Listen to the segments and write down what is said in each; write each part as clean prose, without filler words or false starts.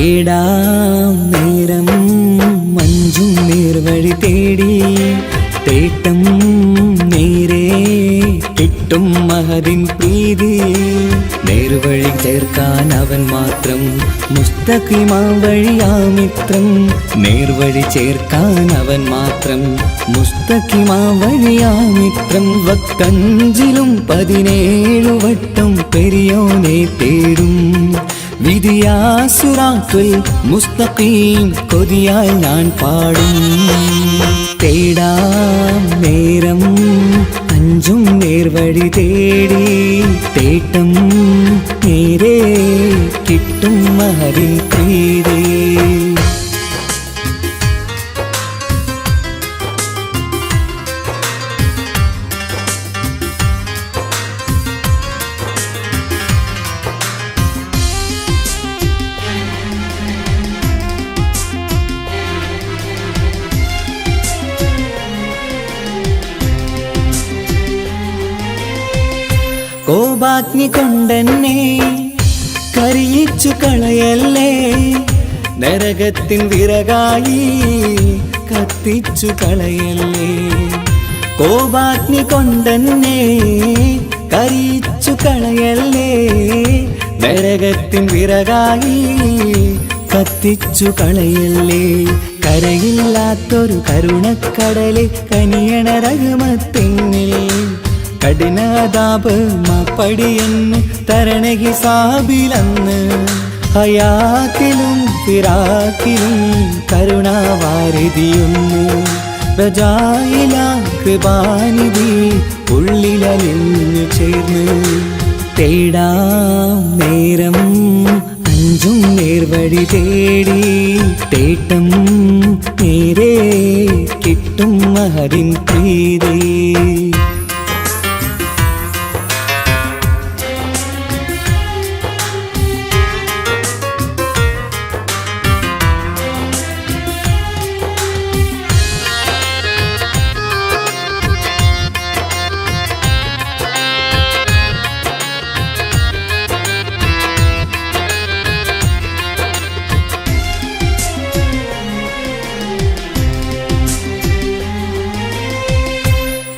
തേടാം നേരം മഞ്ചും നേർവഴി തേടി തേട്ടം നേരെ കിട്ടും മഹദിൻ പ്രീതി. നേർവഴി ചേർക്കാൻ അവൻ മാത്രം മുസ്തഖിമാ വഴിയാ മിത്രം. നേർവഴി ചേർക്കാൻ അവൻ മാത്രം മുസ്തഖിമാ വഴിയാ മിത്രം. വക്കഞ്ചിലും 17 വട്ടം പെരിയോനെ തേടും വിധിയാ സിറാത്തുൽ മുസ്തഖീം കൊതിയാൽ ഞാൻ പാടും. തേടാം നേരം അഞ്ചും നേർവഴി തേടി തേട്ടം നേരെ കിട്ടും മഹദിൻ പ്രീതി. കോപാഗ്നി കൊണ്ടെന്നെ കരിയിച്ചു കളയല്ലേ, നരകത്തിൻ വിറകായി കത്തിച്ചു കളയല്ലേ. കോപാഗ്നി കൊണ്ടെന്നെ കരിയിച്ചു കളയല്ലേ, നരകത്തിൻ വിറകായി കത്തിച്ചു കളയല്ലേ. കരയില്ലാത്തൊരു കരുണക്കടലെ കനിയണ റഹ്മത്തിന്നിൽ കഠിനാദാബ് മാപ്പടിയെന്ന് തരണ ഹിസാബിലന്ന്. ഹയാത്തിലും ഫിറാക്കിലും കരുണാവാരിതിയൊന്ന് പ്രജായില കൃപാനിധി ഉള്ളിലലിഞ്ഞു ചേർന്ന്. തേടാം നേരം അഞ്ചും നേർവഴി തേടി തേട്ടം നേരെ കിട്ടും മഹദിൻ പ്രീതി.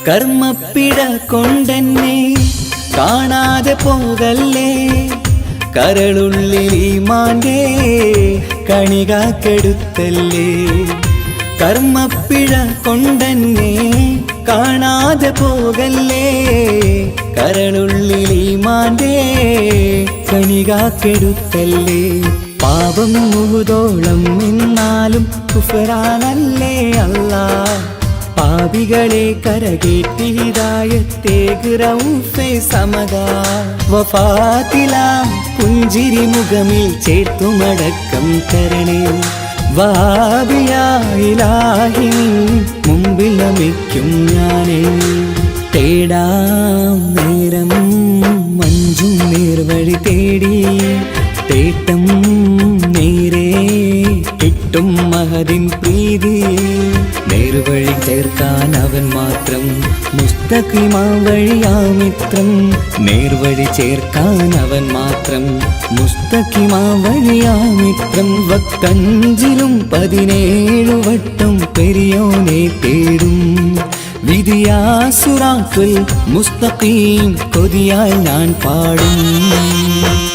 കർമ്മപ്പിഴ കൊണ്ടെന്നെ കാണാതെ പോകല്ലേ, കരളുള്ളിൽ ഈമാന്റെ കണികാക്കെടുത്തല്ലേ. കർമ്മപ്പിഴ കൊണ്ടെന്നെ കാണാതെ പോകല്ലേ, കരളുള്ളിൽ ഈമാന്റെ കണികാക്കെടുത്തല്ലേ. പാപം മുഴുതോളം നിന്നാലും കുഫ്റാനല്ലേ അല്ലാഹ്. പാപികളെ കരകേറ്റി ഹിദായത്തേക് റഊഫേ സമദാ. വഫാത്തിലാം പുഞ്ചിരി മുഖമിൽ ചേർത്തുമടക്കം തരണേ. വഹാബിയാ ഇലാഹി മുമ്പിൽ നമിക്കും ഞാനേ. തേടാം നേരം മഞ്ചും നേർവഴി തേടി തേട്ടം നേരെ കിട്ടും മഹദിൻ പ്രീതി. നേർവഴി ചേർക്കാൻ അവൻ മാത്രം മുസ്തഖിമാ വഴിയാ മിത്രം. നേർവഴി ചേർക്കാൻ അവൻ മാത്രം മുസ്തഖിമാ വഴിയാ മിത്രം. വക്കഞ്ചിലും 17 വട്ടം പെരിയോനെ തേടും വിധിയാ സിറാത്തുൽ മുസ്തഖീം കൊതിയാൽ ഞാൻ പാടും.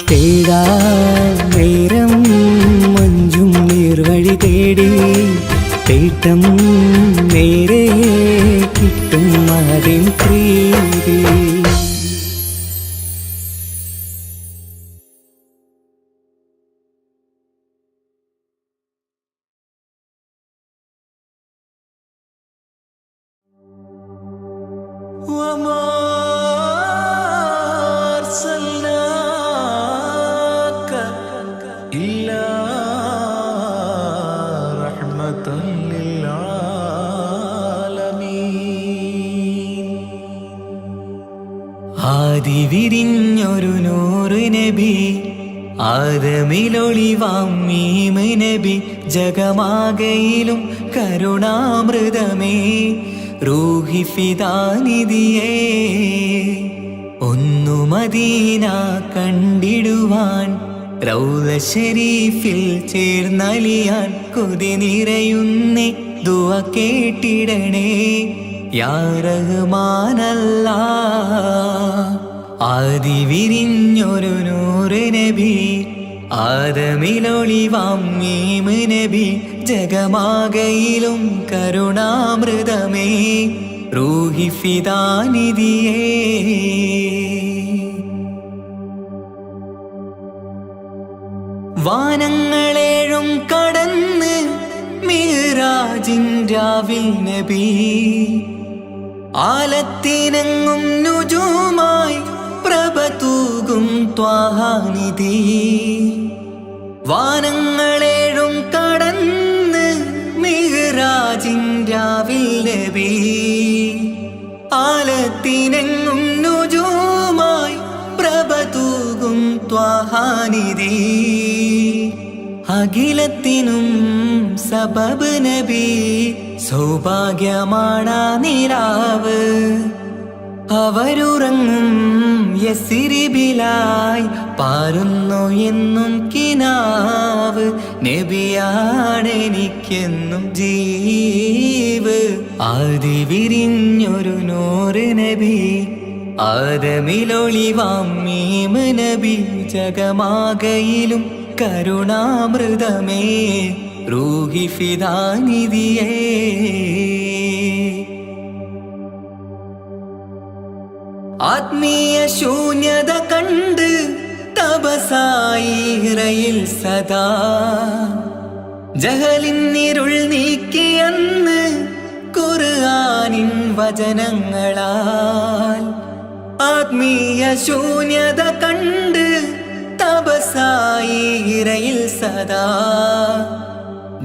തേടാ നേരം മഞ്ചും നേർവഴി തേടി തേട്ടം നേരെ കിട്ടും മഹദിൻ പ്രീതി. ആദിവിരിഞ്ഞൊരു നൂറ് നബി, ആദമിലൊളിവാം മീമ് നബി. ജഗമാകയിലും കരുണാമൃതമേ റൂഹി ഫിദാനിധിയേ. ഒന്നു മദീന കണ്ടിടുവാൻ റൗള ശരീഫിൽ ചേർന്നലിയാൻ കൊതി നിറയുന്നേ ദുആ കേട്ടിടണേ യാ റഹ്മാനല്ലാ. ആദി വിരിഞ്ഞൊരു നൂറ് നബി ആദമിലൊളിവാം മീമ് നബി ജഗമാകയിലും കരുണാമൃതമേ റൂഹി ഫിദാനിധിയേ. വാനങ്ങളേഴും കടന്ന് മിഹ്റാജിൻ രാവിൽ നബി ആലത്തിനെങ്ങും നുജൂമായി പ്രഭ തൂകും ത്വാഹാനിധി. വാനങ്ങളേഴും കടന്ന് മിഹ്റാജിൻ രാവിൽ നബി ആലത്തിനെങ്ങും നുജൂമായി പ്രഭ തൂകും ത്വാഹാനിധി. അഖിലത്തിനും സബബ് നബി സൗഭാഗ്യമാണാ നിലാവ്. അവരുറങ്ങും യസിരിബിലായി പാരുന്നു എന്നും കിനാവ്. നബിയാണെനിക്കെന്നും ജീവ്. ആദി വിരിഞ്ഞൊരു നൂറ് നബി ആദമിലൊളിവാം മീമ് നബി ജഗമാകയിലും കരുണാമൃതമേ റൂഹി ഫിദാനിധിയേ. ആത്മീയ ശൂന്യത കണ്ട് തപസായി ഇറയിൽ സദാ ജഹലിന്നിരുൾ നീക്കിയന്ന് ഖുർആനിൻ വചനങ്ങളാൽ. ആത്മീയ ശൂന്യത കണ്ട് തപസായി ഇറയിൽ സദാ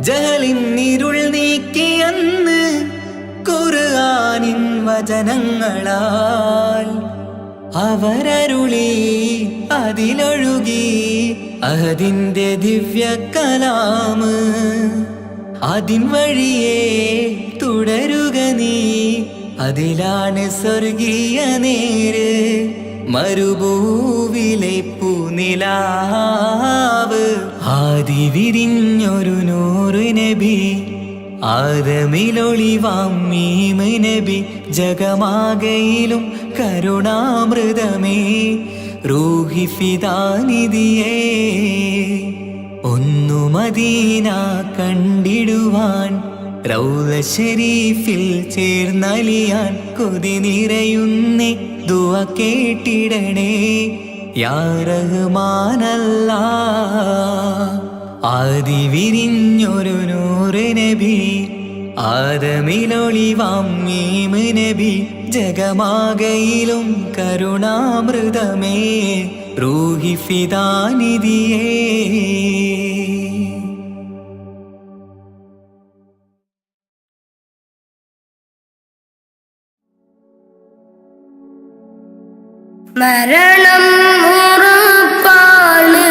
ജഹലിന്നിരുൾ നീക്കിയന്ന് ഖുർആനിൻ വചനങ്ങളാൽ. അവരരുളി അതിലൊഴുകി അഹദിന്റെ ദിവ്യ കലാമ്. അതിൻ വഴിയേ തുടരുക നീ, അതിലാണ് സ്വർഗീയ നേര്. മരുഭൂവിലെ പൂനിലാവ്. ആദി വിരിഞ്ഞൊരു നൂറ് നബി ആദമിലൊളിവാം മീമ് നബി ജഗമാകയിലും കരുണാമൃതമേ റൂഹി ഫിദാനിധിയേ. ഒന്നു മദീന കണ്ടിടുവാൻ റൗള ശരീഫിൽ ചേർന്നലിയാൻ കൊതി നിറയുന്നേ ദുആ കേട്ടിടണേ യാ റഹ്മാനല്ലാ. ആദി വിരിഞ്ഞൊരു നൂറ് നബി ആദമിലൊളിവാം മീമ് നബി ജഗമാകയിലും കരുണാമൃതമേ റൂഹി ഫിദാനിധിയേ. മരണം ഉറപ്പാണ്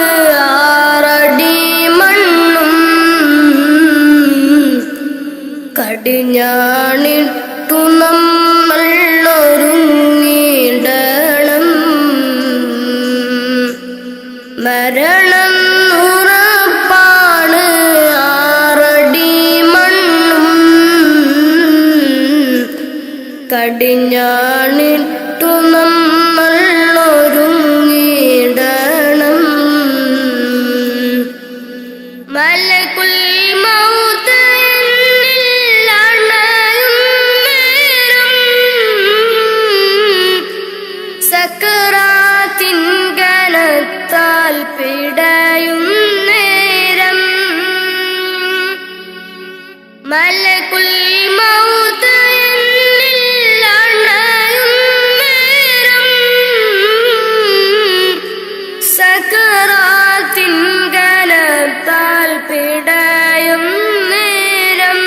ആറടി മണ്ണും കടിഞ്ഞാണിട്ടു നമ്മൾ ഒരുങ്ങിടണം. മരണം ഉറപ്പാണ് ആറടി മണ്ണും കടിഞ്ഞാണിട്ടു നമ്മൾ ഒരുങ്ങിടണം. മലകുൽ മൗത്ത് എന്നിൽ അണയും നേരം സക്കറാത്തിൻ കനത്താൽ പിടയും നേരം. മലകുൽ മൗത്ത് എന്നിൽ അണയും നേരം സക്കറാത്തിൻ കനത്താൽ പിടയും നേരം.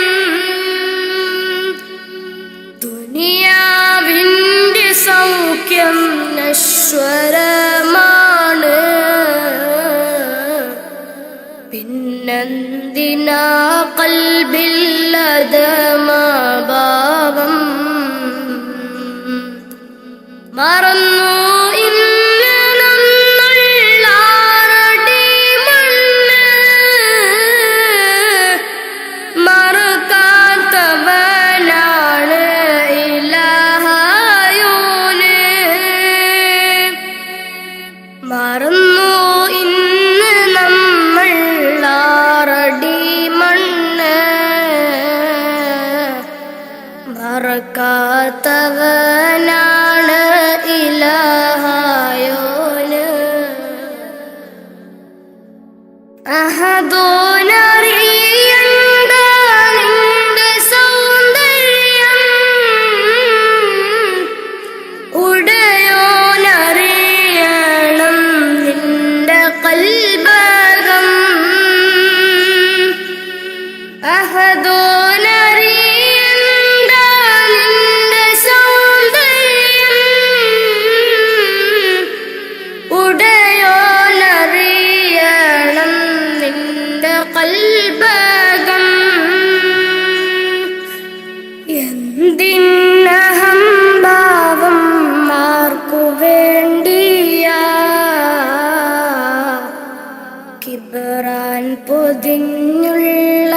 ദുനിയാവിൻ്റെ സൗഖ്യം നശ്വരമാണ്, പിന്നെന്തിനാ ഖൽബില്ലദമാഭാവം. മറന്നു ഇന്ന് നമ്മൾ ആറടി ഇല്ലാത്തവനാണ് ഇലാഹായോന്. അഹദോനറിയണ്ട നിന്റെ സൗന്ദര്യം, ഉടയോനറിയണം നിന്റെ കൽബകം. അഹദോനറിയണ്ട നിന്റെ സൗന്ദര്യം, ഉടയോനറിയണം നിന്റെ കൽബകം. എന്തിനഹംഭാവം ആർക്കു വേണ്ടിയാ, കിബറാൻ പൊതിഞ്ഞുള്ള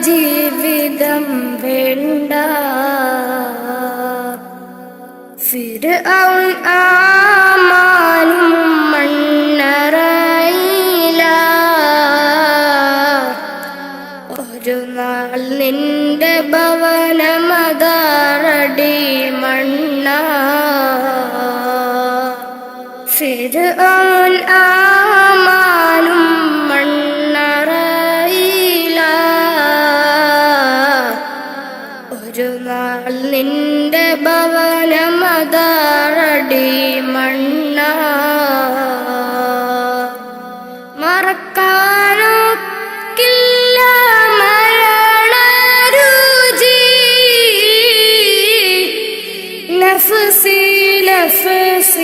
ജീവിതം വേണ്ട. ഫിർഔൻ ആമാനും മണ്ണറയില, ഒരു നാൾ നിന്റെ ഭവനമതാറടി മണ്ണ. ഫിർഔൻ ആമാനും മണ്ണറയില, ഒരു നാൾ നിന്റെ ഭവനമതാറടി മണ്ണ. മറക്കാനൊക്കില്ല മരണരുചി, നഫ്സി നഫ്സിയോടാണ്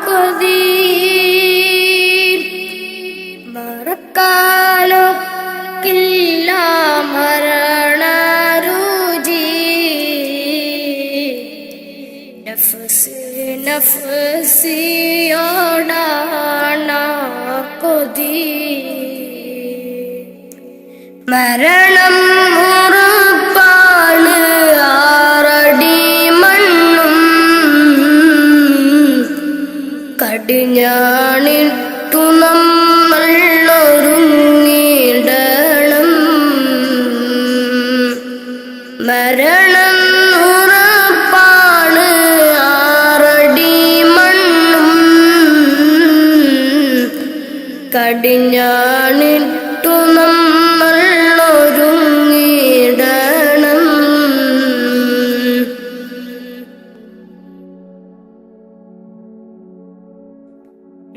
കൊതി. മറക്കാനൊക്കില്ല മരണരുചി, നഫ്സി നഫ്സിയോടാണ് കൊതി. മരണം ഉറപ്പാണ് ആറടി മണ്ണും, കടിഞ്ഞാണിട്ടു നമ്മൾ ഒരുങ്ങിടണം. മരണം ഉറപ്പാണ് ആറടി മണ്ണും, കടിഞ്ഞാണിട്ടു നമ്മൾ ഒരുങ്ങിടണം.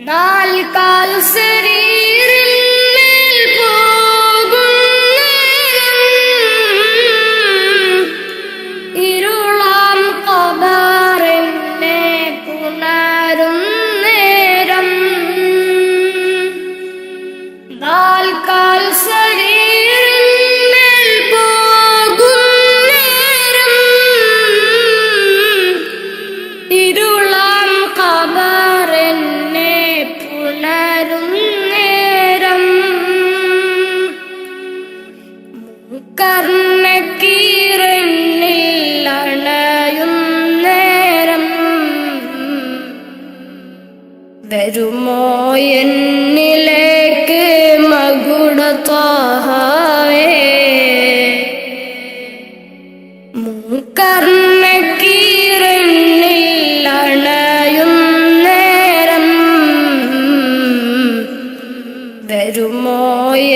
നാൽക്കാൽ ശരീരിന്മേൽ പോകും നേരം, ഇരുളാം ഖബറിനെ പുണരും നേരം. നാൽക്കാൽ ശരീരിന്മേൽ പോകും നേരം, ഇരുളാം ഖബറിനെ പുണരും നേരം. കർണക്കീറന്നിൽ അണയും നേരം, വരുമോ എന്നിലേക്ക് മകുട ത്വഹാവേ. കർണക്കീറന്നിൽ അണയും നേരം, വരുമോ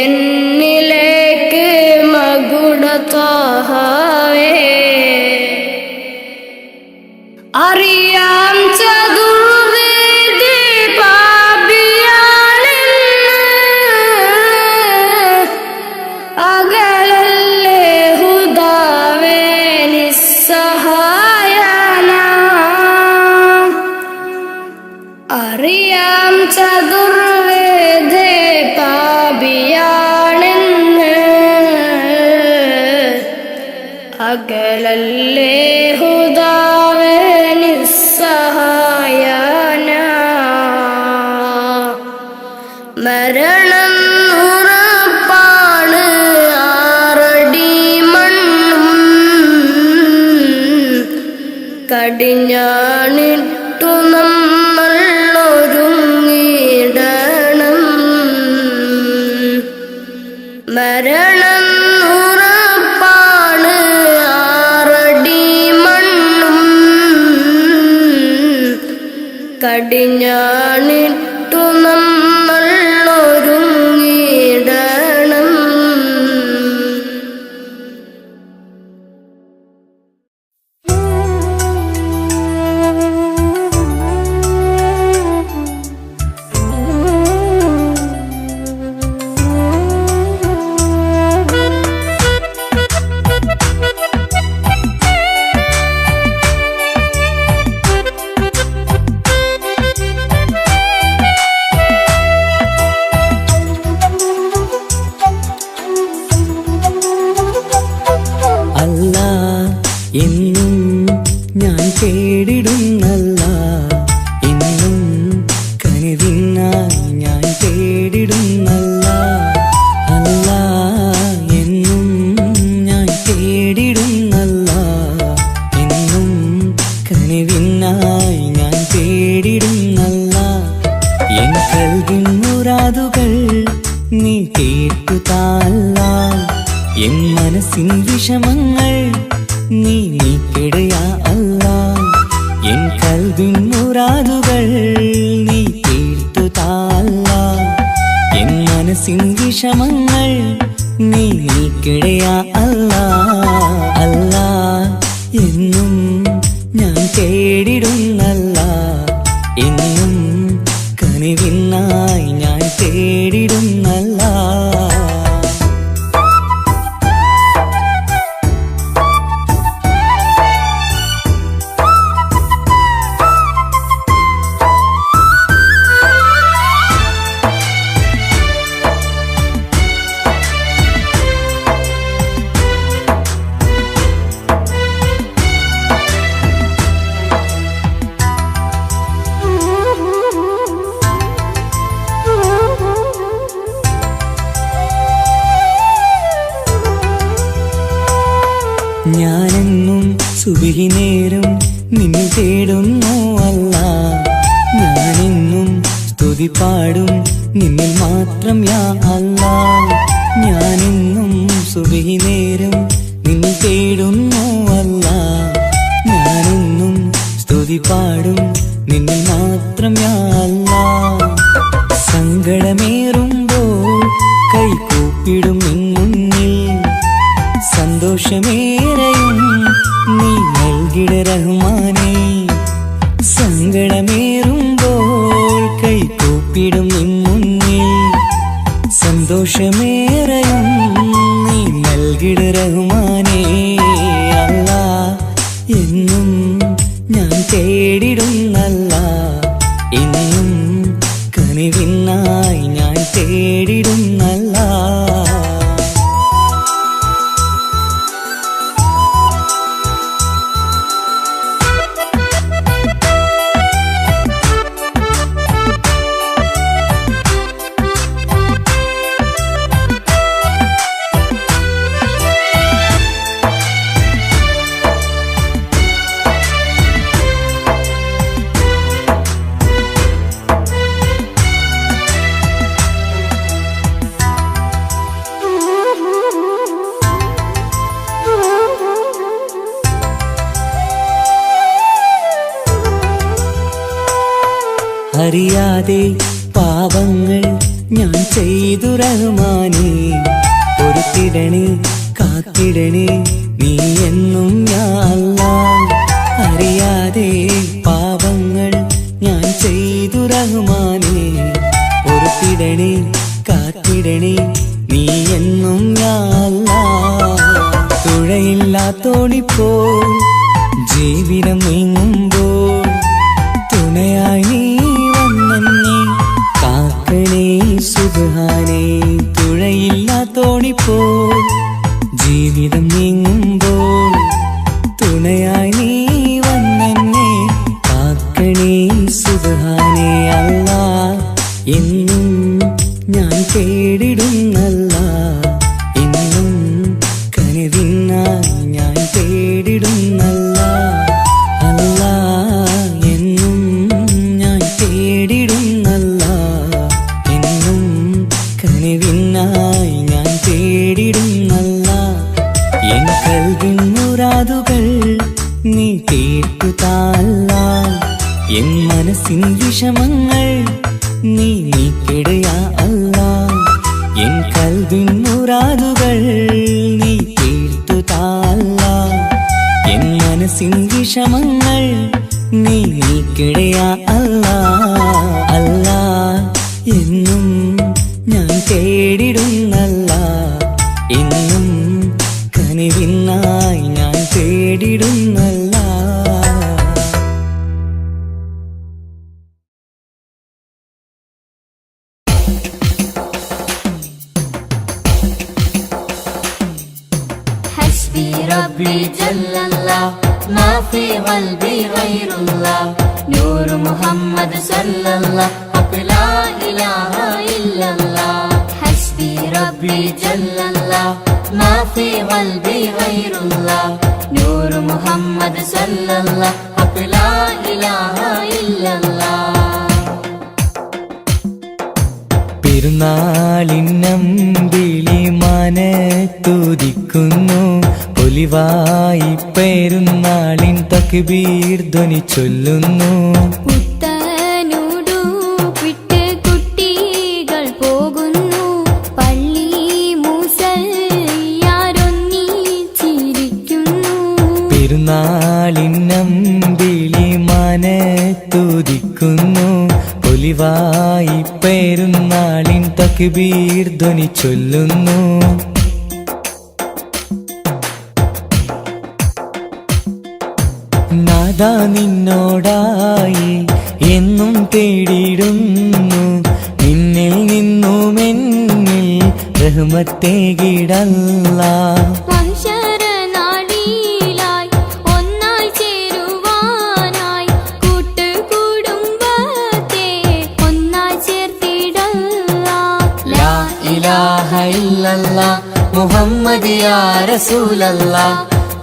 എന്നിലേക്ക് മകുട ത്വഹാവേ. അറിയാം ചതുർവേദി പാപിയാണെന്ന്, അകലല്ലേ ഹുദാവേ നിസ്സഹായന. അറിയാം ചതുർവേദി പാപിയാണെന്ന്, അകലല്ലേ ഹുദാവേ നിസ്സഹായന. മരണം ഉറപ്പാണ് ആറടി മണ്ണും, കടിഞ്ഞാണിട്ടു നമ്മൾ ഒരുങ്ങിടണം. മരണം ഉറപ്പാണ് കടിഞ്ഞാണിട്ടു നമ്മൾ ഒരുങ്ങിടണം. എന്നും ഞാൻ തേടിടുന്നല്ല, എന്നും കനിവിനായി ഞാൻ തേടിടുന്നല്ല. അല്ല, എന്നും ഞാൻ തേടിടുന്നല്ല, എന്നും കനിവിനായി ഞാൻ തേടിടുന്നല്ല. എൻ കൽവിൻ മുറാദുകൾ നീ കേട്ടു താല്ല, എൻ മനസ്സിൻ വിഷമങ്ങൾ നീ നീക്കിടയാ അല്ലാ. എൻ കൽവിൻ മുറാദുകൾ നീ തീർത്തു താല്ല, എൻ മനസ്സിൻ വിഷമങ്ങൾ നീ നീക്കിടയാ അല്ലാ. അല്ലാ, എന്നും ഞാൻ തേടിടുന്നല്ല, എന്നും കനിവിനായി ഞാൻ തേടിടുന്നല്ല. ഞാനെന്നും സുബഹി നേരം നിന്നെ തേടുന്നു അല്ലാ. ഞാനെന്നും സ്തുതി പാടും നിന്നിൽ മാത്രം യാ അല്ലാ. ഞാനെന്നും സുബഹി നേരം നിന്നെ തേടുന്നു അല്ലാ. ഞാനെന്നും സ്തുതി പാടും നിന്നിൽ മാത്രം യാ അല്ലാ. സങ്കടമേറുമ്പോൾ കൈകൂപ്പിടും നിൻ മുന്നിൽ, സന്തോഷമേറെയും നീ നൽകിട റഹ്മാനേ. സങ്കടമേറുമ്പോൾ കൈകൂപ്പിടും നിൻ മുന്നിൽ, സന്തോഷമേറെയും നീ നൽകിട റഹ്മാനേ. അല്ലാ, എന്നും ഞാൻ തേടിടുന്നല്ല, എന്നും കനിവിനായി ഞാൻ തേടിടുന്നല്ല. അറിയാതെ പാപങ്ങൾ ഞാൻ ചെയ്തു റഹ്മാനേ. പൊറുത്തിടണേ കാത്തിടണേ നീ എന്നും യാ അല്ലാ. അറിയാതെ പാപങ്ങൾ ഞാൻ ചെയ്തു റഹ്മാനേ. പൊറുത്തിടണേ കാത്തിടണേ നീ എന്നും യാ അല്ലാ. തുഴയില്ലാത്തോണിപ്പോൾ ജീവിതം നീങ്ങുമ്പോൾ തുണയായി നീ വന്നെന്നെ കാക്കണേ സുബ്ഹാനേ. തുഴയില്ലാത്തോണിപ്പോൾ ജീവിതം നീങ്ങുമ്പോൾ തുണയായി നീ വന്നെന്നെ കാക്കണേ സുബ്ഹാനേ. അല്ലാ, എന്നും ഞാൻ തേടിടുന്നല്ല, എന്നും കനിവിനായി ഞാൻ തേടിടുന്നല്ല. അല്ലാ, എന്നും ഞാൻ തേടിടുന്നല്ല, എന്നും കനിവിനായി ഞാൻ തേടിടുന്നല്ല. എൻ കൽവിൻ മുറാദുകൾ നീ കേട്ടു താല്ല, എൻ മനസ്സിൻ വിഷമങ്ങൾ നീ നീക്കിടുയാ അല്ലാ. എൻ കൽവിൻ മുറാദുകൾ നീ തീർത്തു താ അല്ലാ. എൻ മനസ്സിൻ വിഷമങ്ങൾ നീ നീക്കിടുയാ അല്ലാ. അല്ലാ എന്നും ഞാൻ തേടിടുന്നല്ലാ. എന്നും കനിവിനായി ഞാൻ തേടിടുന്നല്ലാ. حسبي ربي جل الله ما في قلبي غير الله نور محمد صلى الله حق لا إله إلا الله حسبي ربي جل الله ما في قلبي غير الله نور محمد صلى الله حق لا إله إلا الله പെരുന്നാളിന്നമ്പിളി മനത്തുദിക്കുന്നു. ഒലിവായി പെരുന്നാളിൻ തക്ബീർ ധ്വനി ചൊല്ലുന്നു. പുത്തനുടുപ്പിട്ട് കുട്ടികൾ പോകുന്നു പള്ളി മുസല്ലിയാരൊന്നിച്ചിരിക്കുന്നു. പെരുന്നാളിന്നമ്പിളി മനത്തുദിക്കുന്നു. ഒലിവായി പെരുന്നാളിൻ തക്ബീർ ധ്വനി ചൊല്ലുന്നു. നാദാ നിന്നോടായി എന്നും തേടിയിടുന്നു. നിന്നിൽ നിന്നുമെന്നിൽ റഹ്മത്തേകിടല്ലാ. മഹ്ശരനാളിലായി ഒന്നായി ചേരുവാനായി കൂട്ടുകുടുംബത്തെ ഒന്നായി ചേർത്തിടല്ലാ. ലാ ഇലാഹ ഇല്ലല്ലാഹ് മുഹമ്മദ് യാ റസൂലല്ലാഹ്.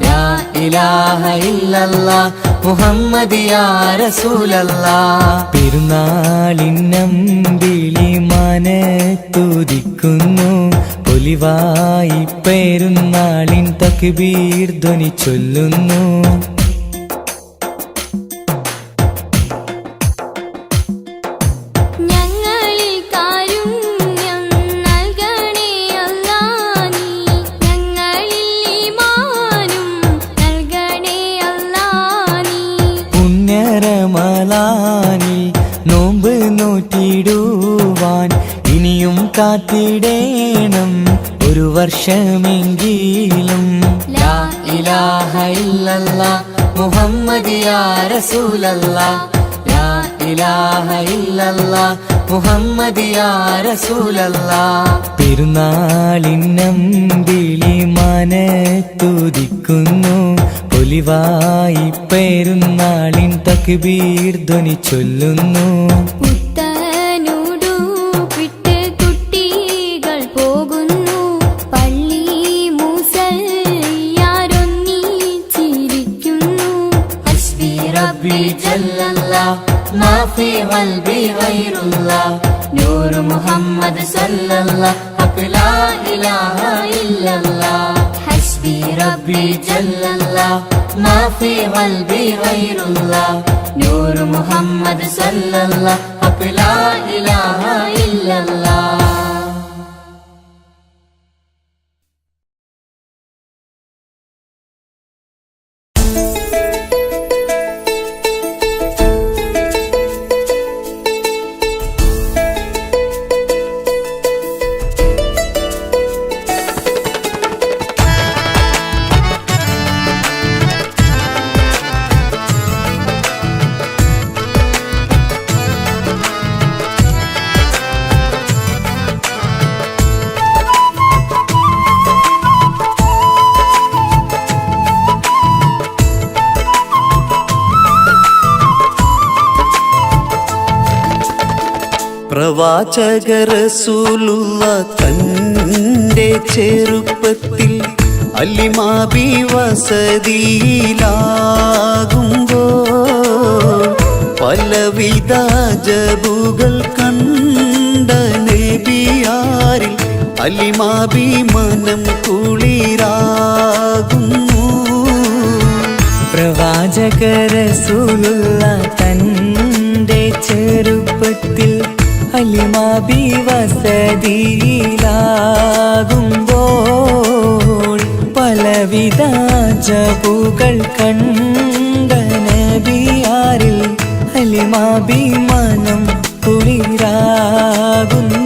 ലാ ഇലാഹ ഇല്ലല്ലാഹ് മുഹമ്മദ് യാ റസൂലല്ലാഹ്. പെരുന്നാളിന്നമ്പിളി മനത്തുദിക്കുന്നു. ഒലിവായി പെരുന്നാളിൻ തക്ബീർ ധ്വനി ചൊല്ലുന്നു. ഞങ്ങളിൽ കാരുണ്യം നൽകണേ അല്ലാ നീ ഞങ്ങളിൽ ഈമാനും നൽകണേ അല്ലാ നീ. പുണ്യരമലാനിൽ നോമ്പ് നോറ്റിടുവാൻ ഇനിയും കാത്തിടേണം ഒരു വർഷമെങ്കിലും. ലാ ഇലാഹ ഇല്ലല്ലാഹ് മുഹമ്മദ് യാ റസൂലല്ലാഹ്. ലാ ഇലാഹ ഇല്ലല്ലാഹ് മുഹമ്മദ് യാ റസൂലല്ലാഹ്. പെരുന്നാളിന്നമ്പിളി മനത്തുദിക്കുന്നു. ഒലിവായി പെരുന്നാളിൻ തക്ബീർ ധ്വനി ചൊല്ലുന്നു. പുത്തനുടുപ്പിട്ട് കുട്ടികൾ പോകുന്നു പള്ളി മുസല്ലിയാരൊന്നിച്ചിരിക്കുന്നു. ഹസ്ബി റബ്ബി ജല്ലല്ലാഹ് മാ ഫീ ഖൽബി ഗൈറുല്ലാഹ് നൂർ മുഹമ്മദ് സല്ലല്ലാഹ് ഹഖ് ലാ ഇലാഹ ഇല്ലല്ലാഹ്. ഹസ്ബി റബ്ബി ജല്ലല്ലാഹ് മാ ഫീ ഖൽബി ഗൈറുല്ലാഹ് നൂർ മുഹമ്മദ് സല്ലല്ലാഹ് ഹഖ് ലാ ഇലാഹ ഇല്ലല്ലാഹ്. പ്രവാചക റസൂലുള്ള തന്റെ ചെറുപ്പത്തിൽ അലിമാബി വസതിയിലാകുമ്പോൾ പലവിധ ജബുകൾ കണ്ട നബിയാരിൽ അലിമാബി മനം കുളിരാകുന്നു. പ്രവാചക റസൂലുള്ള തൻ അലിമാബി വസതിയിലാകുമ്പോൾ പലവിധ ജബുകൾ കണ്ട നബിയാരിൽ അലിമാബി മനം കുളിരാകുന്നു.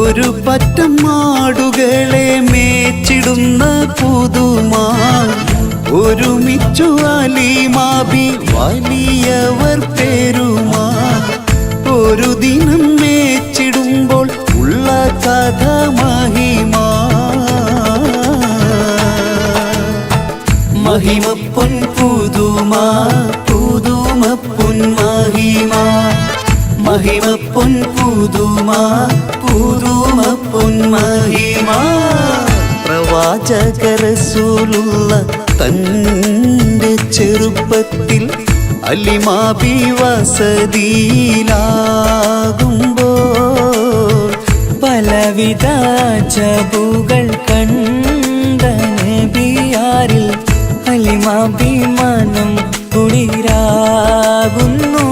ഒരു പറ്റം മാടുകളെ മേച്ചിടുന്ന പുതുമാ ഒരുമിച്ചു അലിമാബി വലിയവർ പേരുമാ ഒരു ദിനം മേച്ചിടുമ്പോൾ ഉള്ള കഥ മഹിമാ മഹിമപ്പൊൻ പുതുമാ പുതുമപ്പൊൻ മഹിമാ മഹിമപ്പൊൻ പുതുമാ പുതുമപ്പൊൻ മഹിമാ പ്രവാചക റസൂലുള്ള തന്റെ ചെറുപ്പത്തിൽ അലിമാബി വസതിയിലാകുമ്പോൾ പലവിധ ജബുകൾ കണ്ട നബിയാരിൽ അലിമാബി മനം കുളിരാകുന്നു.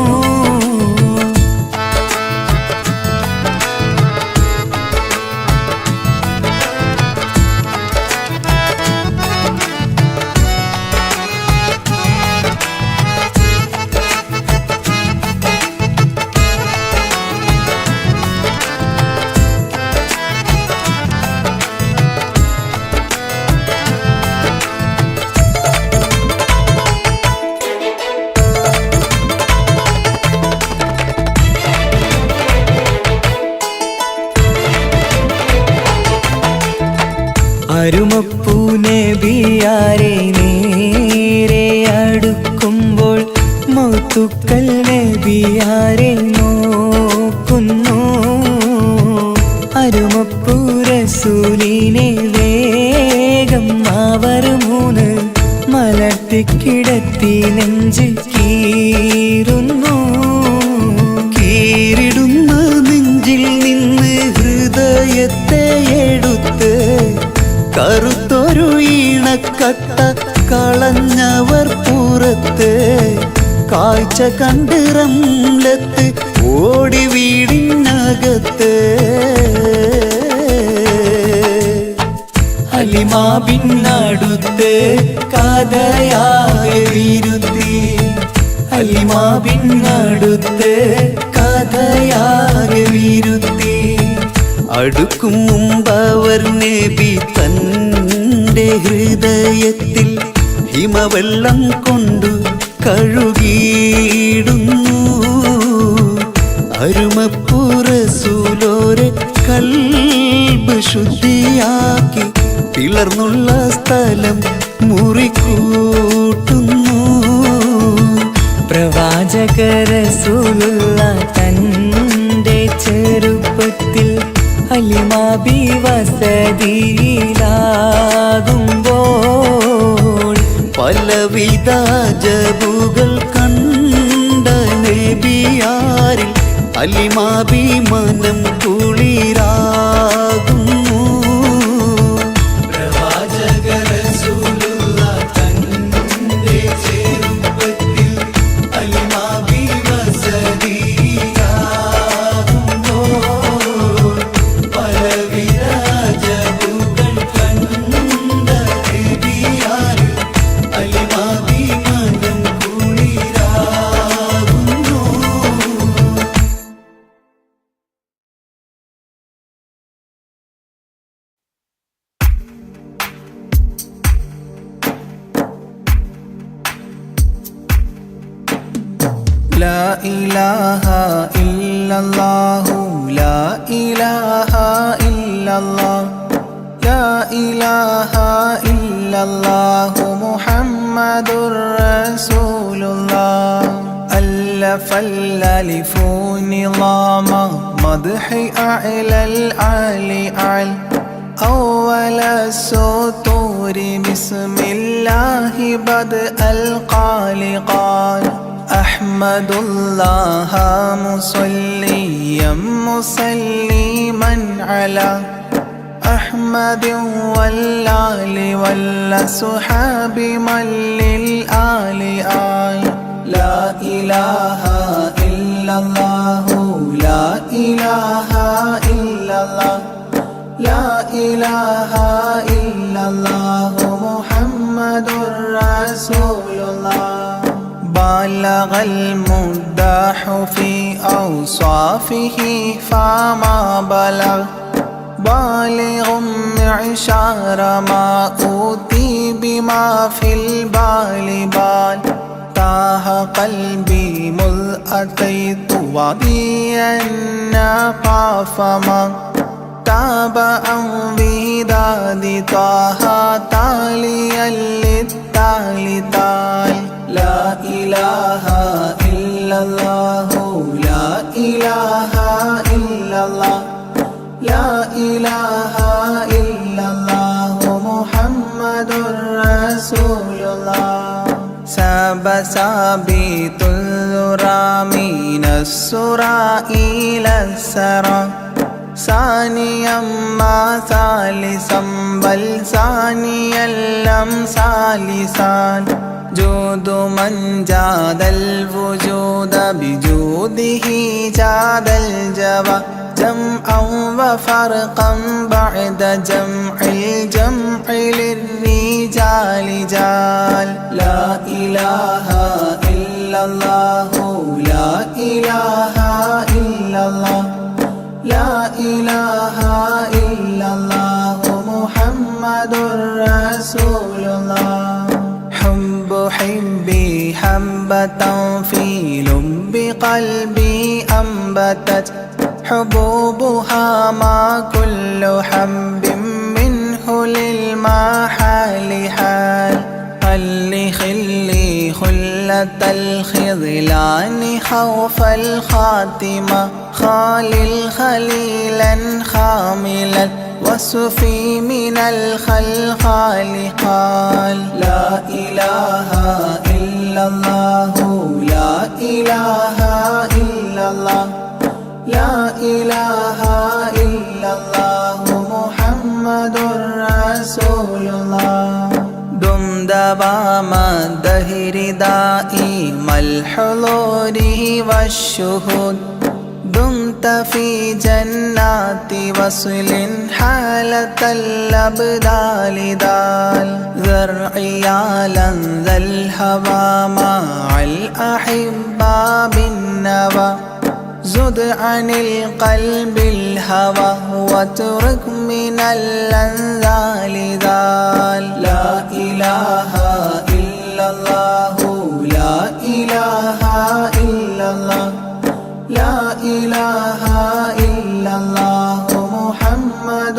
അരുമപ്പൂ നബിയാരെ നേരെ അടുക്കുമ്പോൾ മൗത്തുക്കൽ നബിയാരെ നോക്കുന്നു. അരുമപ്പൂ റസൂലിനെ വേഗം അവർ മൂന്ന് മലർത്തിക്കിടത്തി നെഞ്ച് കീറുന്നു. കീറിടുന്ന നെഞ്ചിൽ നിന്ന് ഹൃദയത്തെ എടുത്ത് കറുത്തൊരു ഈണക്കട്ട കളഞ്ഞവർ പുറത്ത് കാഴ്ച കണ്ട് റംലത്ത് ഓടി വീടിനകത്ത് അലിമാബിനടുത്ത് കഥയാകെ വിരുത്തി അലിമാബിനടുത്ത് കഥയാകെ വിരുത്തി അടുക്കും മുമ്പവർ നബി തന്റെ ഹൃദയത്തിൽ ഹിമവെള്ളം കൊണ്ടു കഴുകിയിടുന്നു. അരുമപ്പൂ റസൂലോരെ കൽബ് ശുദ്ധിയാക്കി പിളർന്നുള്ള സ്ഥലം മുറിക്കൂട്ടുന്നു. പ്രവാചക റസൂലുള്ള തന്റെ ചെറുപ്പത്തിൽ അലിമാബി വസതിയിലാകുമ്പോൾ പലവിധ ജബുകൾ കണ്ട നബിയാരിൽ അലിമാബി മനം കുളിരാകുന്നു. പ്രവാചക റസൂലുള്ള തന്റെ ചെറുപ്പത്തിൽ അലിമാബി വസതിയിലാകുമ്പോൾ പലവിധ ജബുകൾ കണ്ട നബിയാരിൽ അലിമാബി മനം കുളിരാകുന്നു. لا إله إلا الله لا إله إلا الله لا إله إلا الله محمد رسول الله ألف الألف نظام مدح أعلى الأعلى أعلى أول السطور بسم الله بدء القال قال أحمد الله مصليا مسلما على أحمد والآل والصحاب من للآل آل لا إله إلا الله لا إله إلا الله لا إله إلا الله محمد رسول الله بلغ المدح في أوصافه فما بلغ بالغ معشار ما أوتي بما في البال بال تاه قلبي مذ أتيت واديا قاف ما تاب عن وداد طه تاليا للتالي تال لا إله إلا الله لا إله إلا الله لا إله إلا الله محمد رسول الله ساب سابيت الذرى من السرى إلى السرى ثانيا ما ثالثا بل ثانيا لم ثالثان جود من جاد الوجود بجوده جاد الجبا جمعا وفرقا بعد جمع الجمع للرجال جال لا إله إلا الله لا إله إلا الله لا إله إلا الله محمد رسول الله حب حبي حبة في لب قلبي أنبتت حبوبها ما كل حب منه للمحال حال خلي خلي خلة الخذلان خوف الخاتمة خالل خليلا خاملا وصفي من الخلخال قال لا إله إلا الله لا إله إلا الله لا إله إلا الله محمد رسول الله دم دوام الدهر دائم الحضور والشهود دمت في جنات وصل حالة الأبدال دال ذرعي على ذا الهوى مع الأحبة بالنوى زد عن القلب الهوى واترك من الأنذال ذال لا إله إلا الله لا إله إلا الله لا إله إلا الله محمد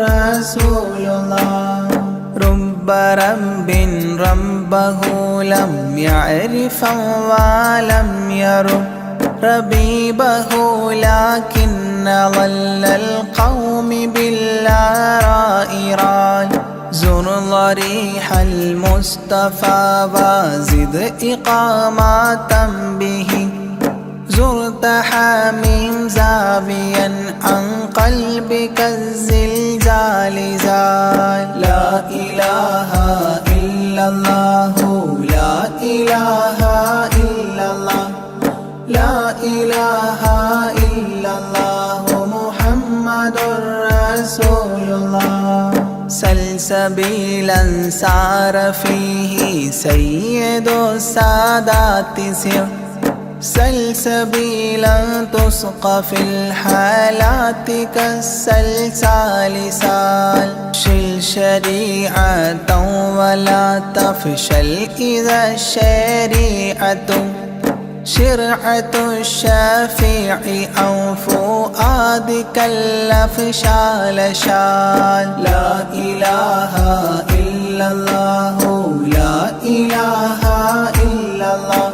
رسول الله رب رب ربه لم يعرف ولم يرب ربيبه لكن ظل القوم بالآراء رال زر ضريح المصطفى وزد إقامة به زرت حميم زاويا عن قلبك الزلزال زال لا إله إلا الله لا إله إلا الله لا إله إلا الله محمد رسول الله سلسبيلا سار فيه سيد السادات سر سلسبيلا تسقى في الحالات كالسلسال سال شل شريعة ولا تفشل إذا الشريعة شرعة الشافع أو فؤادك الأفشال شال لا إله إلا الله لا إله إلا الله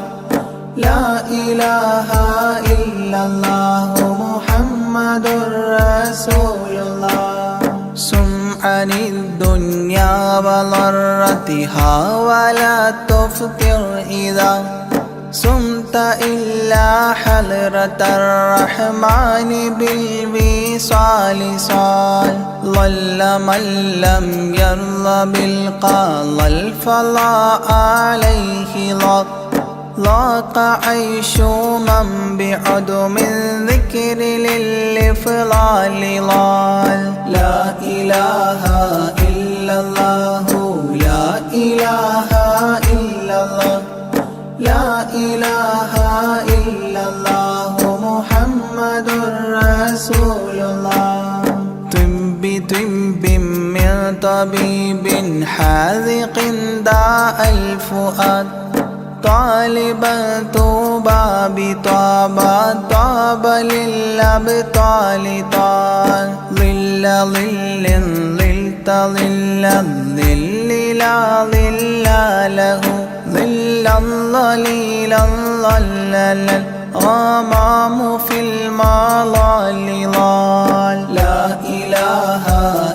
لا إله إلا الله محمد محمد رسول الله سم عن الدنيا وضرتها ولا تفطر إذا سمت إلا حضرة الرحمن بالوصال صال ضل من لم يرض بالقضاء الفضاء عليه ضاق عيش من بعدم الذكر للإفضال ضال لا إله إلا الله لا إله إلا الله لا إله إلا الله محمد رسول الله طب من طبيب حاذق داء الفؤاد طالبا طوبى بطابى طاب للأبطال طال ظل ظل ظلت ظل الظل لا ظل له ظل الظليل الظلل غمام في المظال ضال لا إله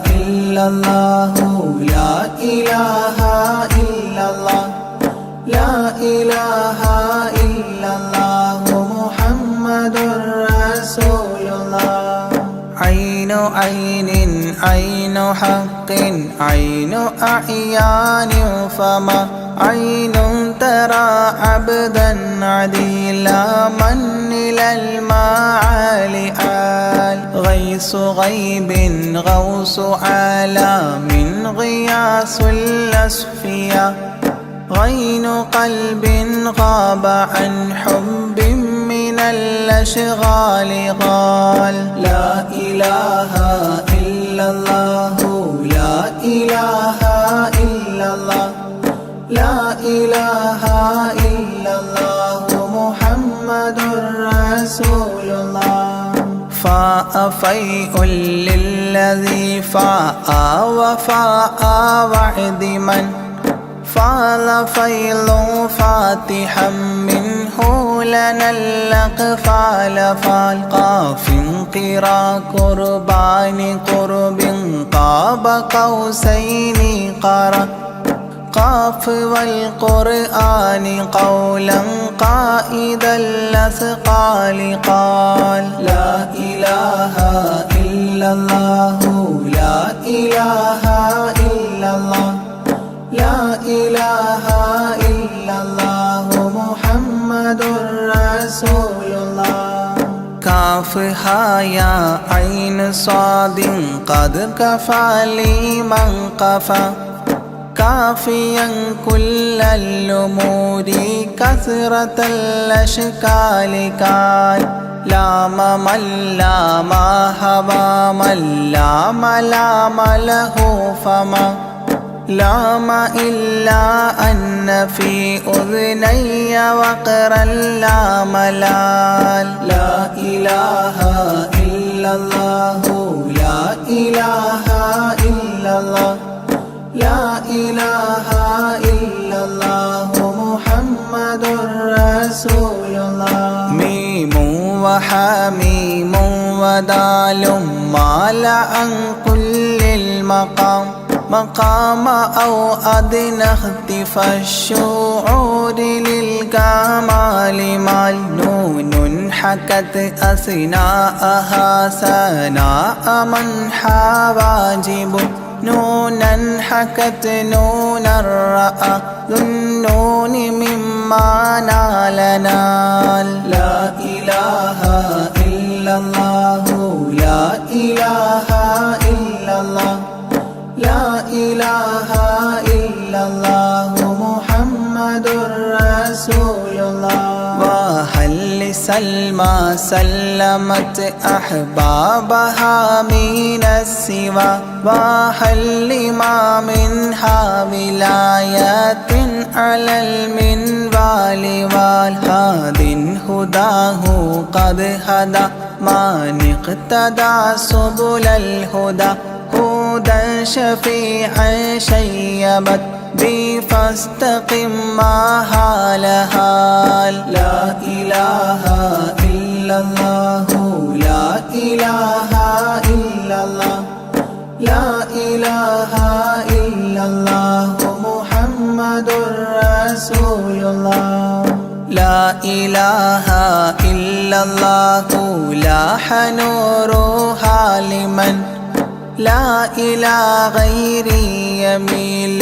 إلا الله لا إله إلا الله لا إله إلا الله محمد رسول الله عين عين عين حق عين أعيان فما عين ترى عبدا عديلا من إلى المعالي آل غيث غيب غوث عالم غياث الأصفياء غين قلب غاب عن حب من الأشغال قال لا إله إلا الله لا إله إلا الله لا إله إلا الله محمد رسول الله فاء فيء للذي فاء وفاء وعد من فاض فيض فاتحا منه لنا الأقفال فالقاف قرا قربان قرب قاب قوسين قرأ قاف والقرآن قولا قائد الأثقال قال لا إله إلا الله لا إله إلا الله لا إله إلا الله محمد رسول الله كافها يا عين صاد قد كفى لي من قفى كافيا كل الأمور كثرة الأشكال قال لام من لام هوى من لام لام له فما لام إلا أن في أذني وقرا لا ملال لا إله إلا الله لا إله إلا الله لا إله إلا الله محمد رسول الله ميم وحميم ودال مال عن كل المقام مقام أو أدنى اختفى الشعور للكمال مال نون حكت أثناءها ثناء من حواجب نونا حكت نون الرأى ذو النون مما نال نال لا إله إلا الله لا إله إلا الله لا إله إلا الله محمد رسول الله وهل سلمى سلمت أحبابها من السوى وهل لما منها ولايات على المنوال والهاد هداه قد هدى من اقتدى سبل الهدى هدى شفيعا شيبت بي فاستقم ما هال هال لا إله إلا الله لا إله لا إله إلا الله محمد رسول الله لا إله إلا الله لاح نورها لمن لا إلى غيري يميل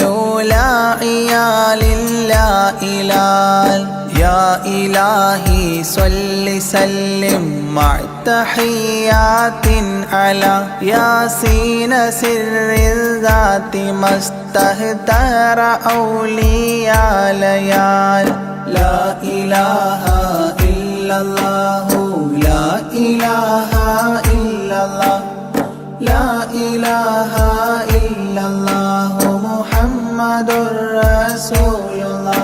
لا عيال لا إله يا إلهي صل سلم مع تحيات على ياسين سر الذات ما استهتر أولياء ليال لا إله إلا الله لا إله إلا الله لا إله إلا الله محمد رسول الله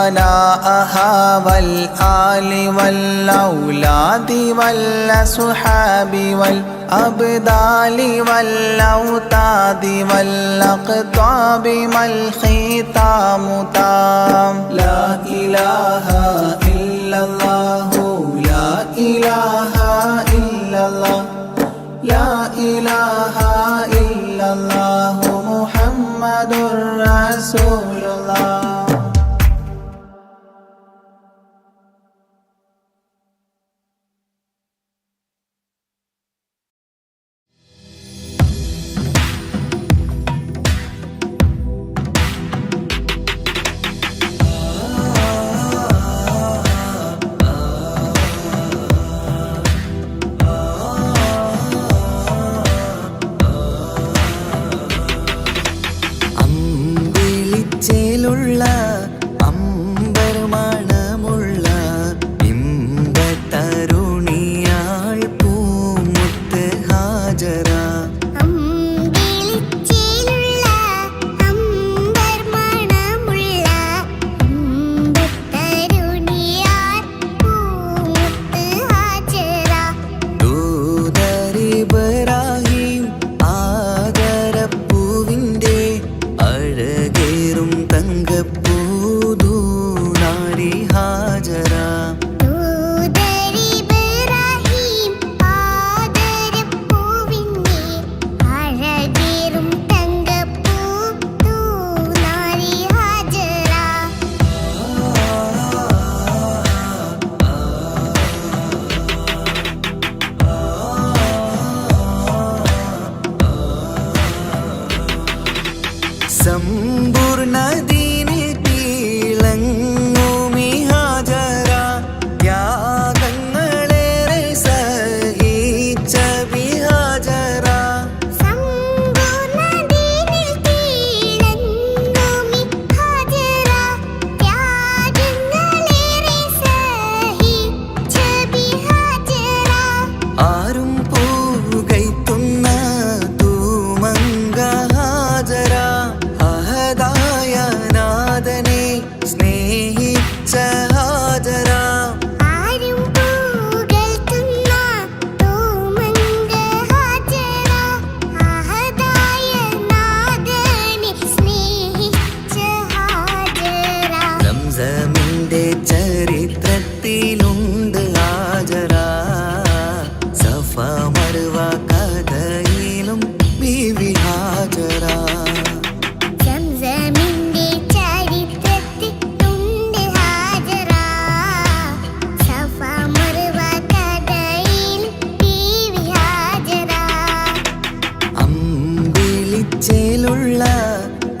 آناءها والآل والأولاد والأصحاب والأبدال والأوتاد والأقطاب ما الختام تام لا إله إلا الله لا إله إلا الله لا إله إلا الله محمد رسول الله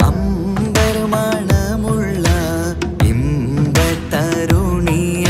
അമ്പർ മണമുള്ള ഇമ്പത്തരുണിയ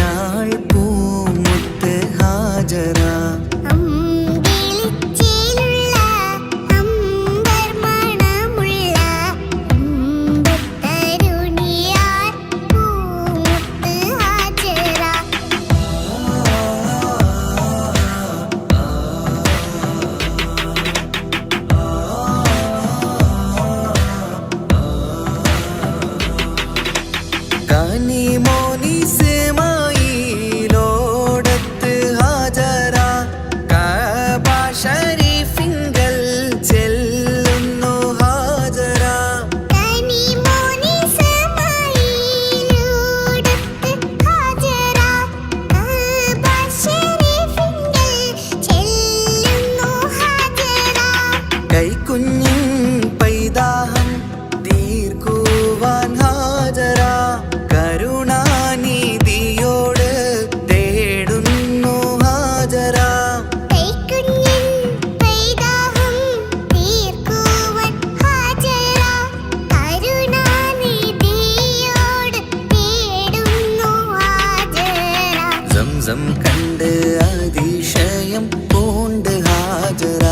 സംസം കണ്ട് അതിശയം പൂണ്ട് ഹാജറ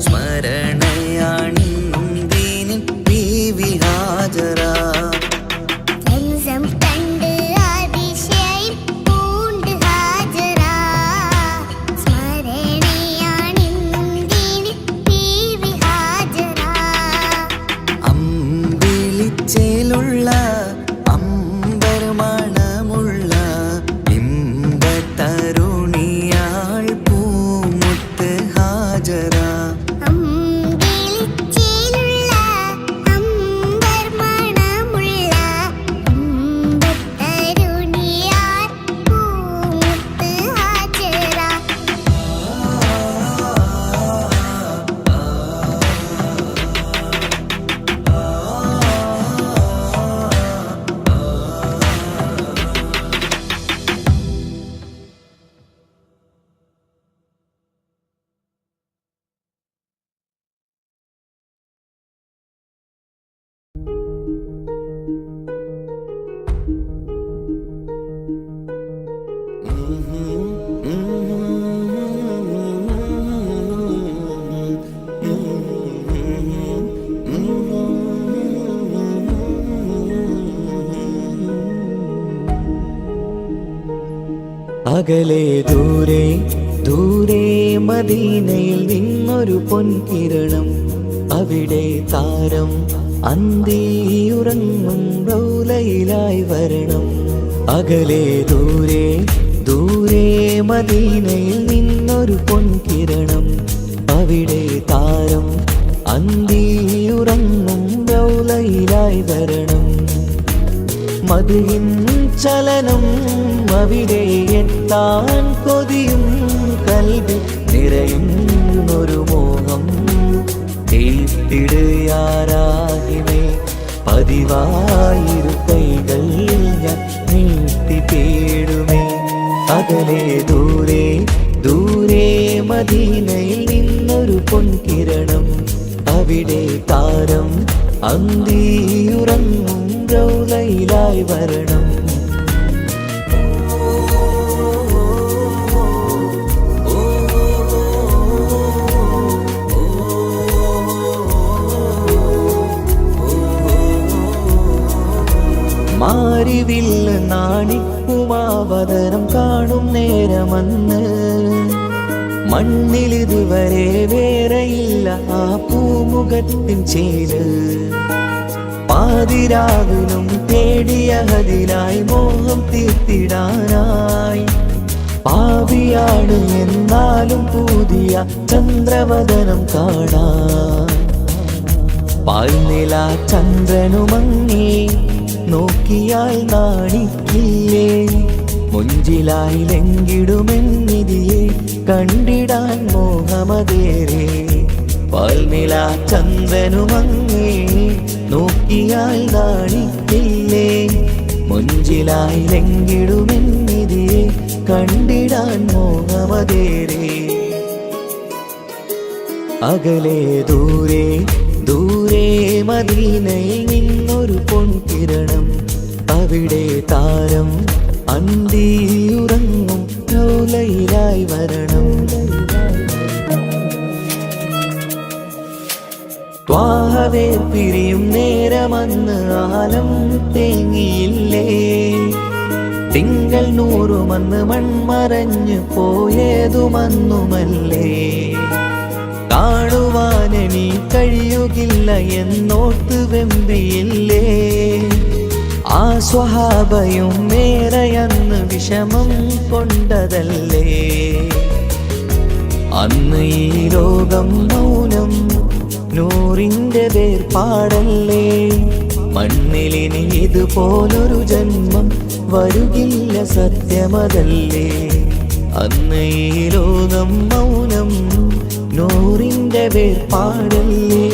സ്മരണയാണിന്നും ദീനിൻ ബീവി ഹാജറ സംസം കണ്ട് അതിശയം പൂണ്ട് ഹാജറ സ്മരണയാണിന്നും ദീനിൻ ബീവി ഹാജറ അമ്പിളിച്ചേലുള്ള അമ്പർമണമുള്ള ഇമ്പത്തരുണിയാൾ പൂമുത്ത് ഹാജറ അമ്പിളിച്ചേലുള്ള അമ്പർമണമുള്ള ഇമ്പത്തരുണിയാൾ പൂമുത്ത് ഹാജറ അകലെ ദൂരെ ദൂരെ മദീനയിൽ നിന്നൊരു പൊൻകിരണം അവിടെ താരം അന്തിയുറങ്ങും റൗലയിലായി വരണം അകലെ ദൂരെ ദൂരെ മദീനയിൽ നിന്നൊരു പൊൻകിരണം അവിടെ താരം അന്തിയുറങ്ങും റൗലയിലായി വരണം മദിയിൻ ചലനം അവിടെ എത്താൻ കൊതിയും കൽബിൽ നിറയുന്നൊരു മോഹം തീർത്തിടുയാരാകിമേ പതിവായിരു കൈകൾ ഞാൻ നീട്ടി തേടുമേ അകലെ ദൂരെ ദൂരെ മദീനയിൽ നിന്നൊരു പൊൻകിരണം അവിടെ താരം അന്തിയുറങ്ങും റൗലയിലായി വരണം മാരിവില്ല് നാണിക്കുമാവതരം കാണും നേരമന്ന് മണ്ണിലിതുവരെ വേറെയില്ല ആ പൂമുഖത്തിൻ ചേര് പാതിരാവിലും തേടിയ ഹതിലായി മോഹം തീർത്തിടാനായി പാവിയാണ് എന്നാലും പുതിയ ചന്ദ്രവദനം കാണാൻ പാൽനില ചന്ദ്രനുമങ്ങി നോക്കിയാൽ നാണിക്കില്ലേ മുഞ്ചിലായി ലംഘിടുമെന്നിതിയെ കണ്ടിടാൻ മോഹമതേറെ പാൽനില ചന്ദ്രനുമങ്ങി നോക്കിയാൽ നാണിക്കില്ലേ മുഞ്ചിലായി ലംഘിടുമെന്നിതിയെ കണ്ടിടാൻ മോഹമതേറെ അകലെ ദൂരെ ദൂരെ മദീനയിൽ നിന്നൊരു പൊൻകിരണം അവിടെ താരം അന്തിയുറങ്ങും റൗലയിലായി വരണം ത്വാഹവേ പിരിയും നേരമന്ന് ആലം തേങ്ങിയില്ലേ തിങ്കൾ നൂറുമന്ന് മൺമറഞ്ഞു പോയതുമന്നുമല്ലേ കാണുവാനെനി കഴിയുകില്ല എന്നോർത്ത് വെമ്പിയില്ലേ ആ സ്വഹാബയും മേറയന്ന് വിഷമം കൊണ്ടതല്ലേ അന്ന് ഈ ലോകം മൗനം നൂറിന്റെ വേർപാടല്ലേ മണ്ണിലിനി ഇതുപോലൊരു ജന്മം വരുകില്ല സത്യമതല്ലേ അന്ന് ഈ ലോകം മൗനം നൂറിന്റെ വേർപാടല്ലേ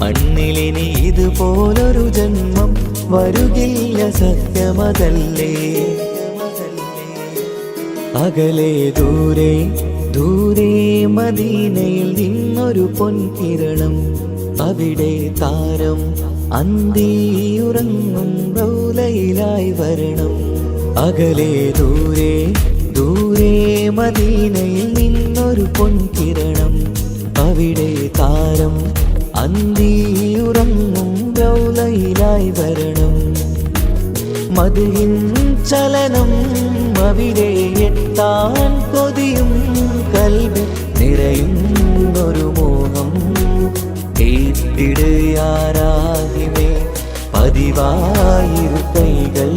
മണ്ണിലിനി ഇതുപോലൊരു ജന്മം വരുകില്ല സത്യമതല്ലേ അകലെ ദൂരെ ദൂരെ മദീനയിൽ നിന്നൊരു പൊൻകിരണം അവിടെ താരം അന്തിയുറങ്ങും റൗലയിലായി വരണം അകലെ ദൂരെ ദൂരെ മദീനയിൽ നിന്നൊരു പൊൻകിരണം അവിടെ താരം അന്തിയുറങ്ങും റൗളയിലായി വരണം മദിഹിൻ ചലനം അവിടെ എത്താൻ കൊതിയും കൽബിൽ നിറയുന്നൊരു മോഹം ഏറ്റിടുയാരാഹിമേ പതിവായിരു കൈകൾ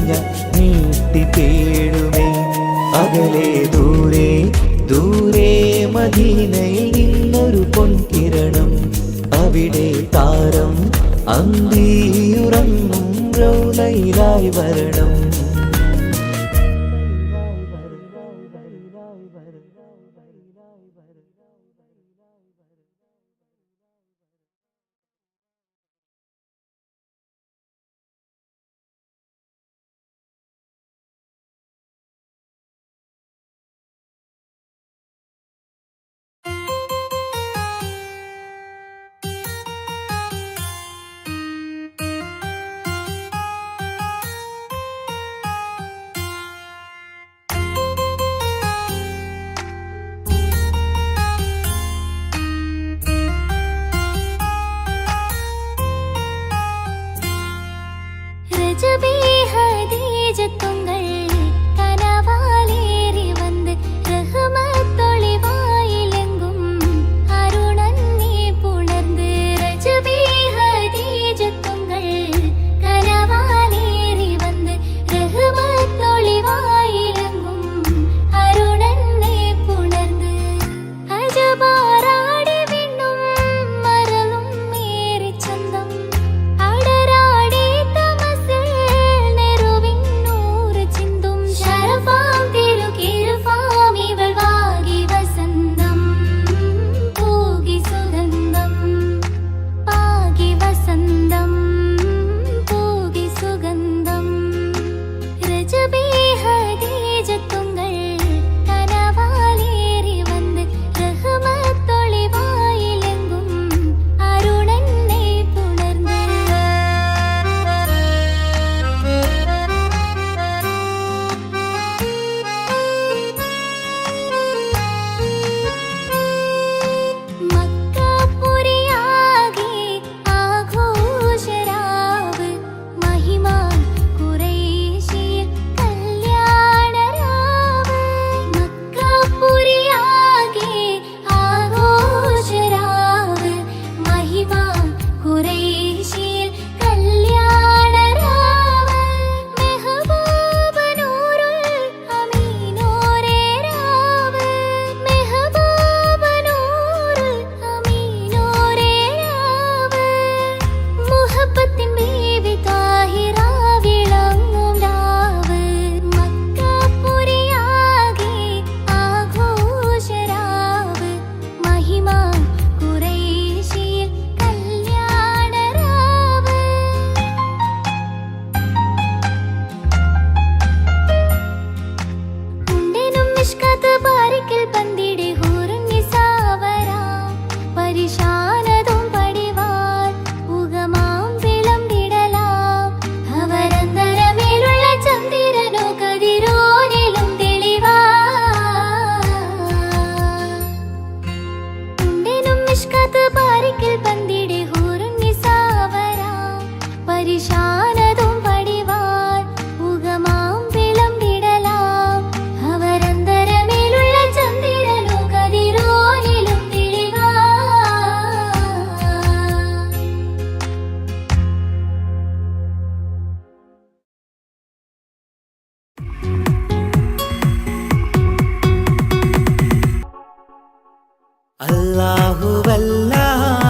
ഞാൻ നീട്ടി തേടുമേ അകലെ ദൂരെ ദൂരെ മദീനയിൽ നിന്നൊരു പൊൻകിരണം അവിടെ താരം അന്തിയുറങ്ങും റൗളയിലായി വരണം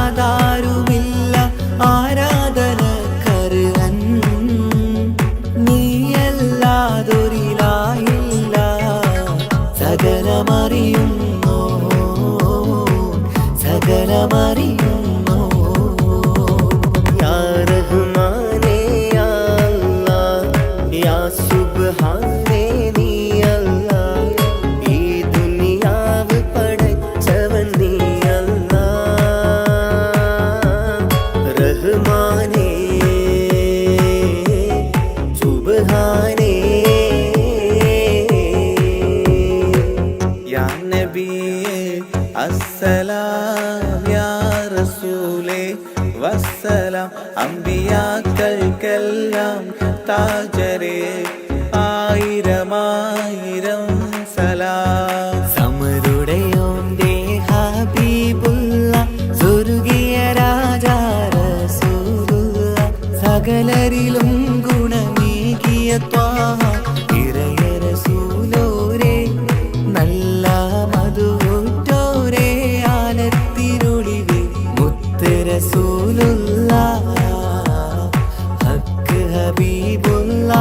അല്ലാഹുവല്ലാതാരുമില്ല ആരാധനക്കർഹൻ നീയല്ലാതൊരിലാഹില്ല സകലമറിയുന്നോ സകലമറിയുന്നോ യാ റഹ്മാനേ യാ അല്ലാഹ് യാ സുബ്ഹാനേ നീ അല്ലാഹ് ഈ ദുനിയാവ് പടച്ചവൻ നീ റഹ്മാനേ സുബ്ഹാനേ ആയിരമായിരം സലാം. സമരുടയോന്റെ ഹബീബുള്ള സ്വർഗീയ രാജാ റസൂലുള്ള സകലരിലും ഗുണമേകിയ ത്വാഹ ഇറയ റസൂലോരേ നല്ല മധുറ്റോരേ ആലത്തിനൊളിവേ മുത്ത് റസൂലുള്ള ഹക്ക് ഹബീബുള്ള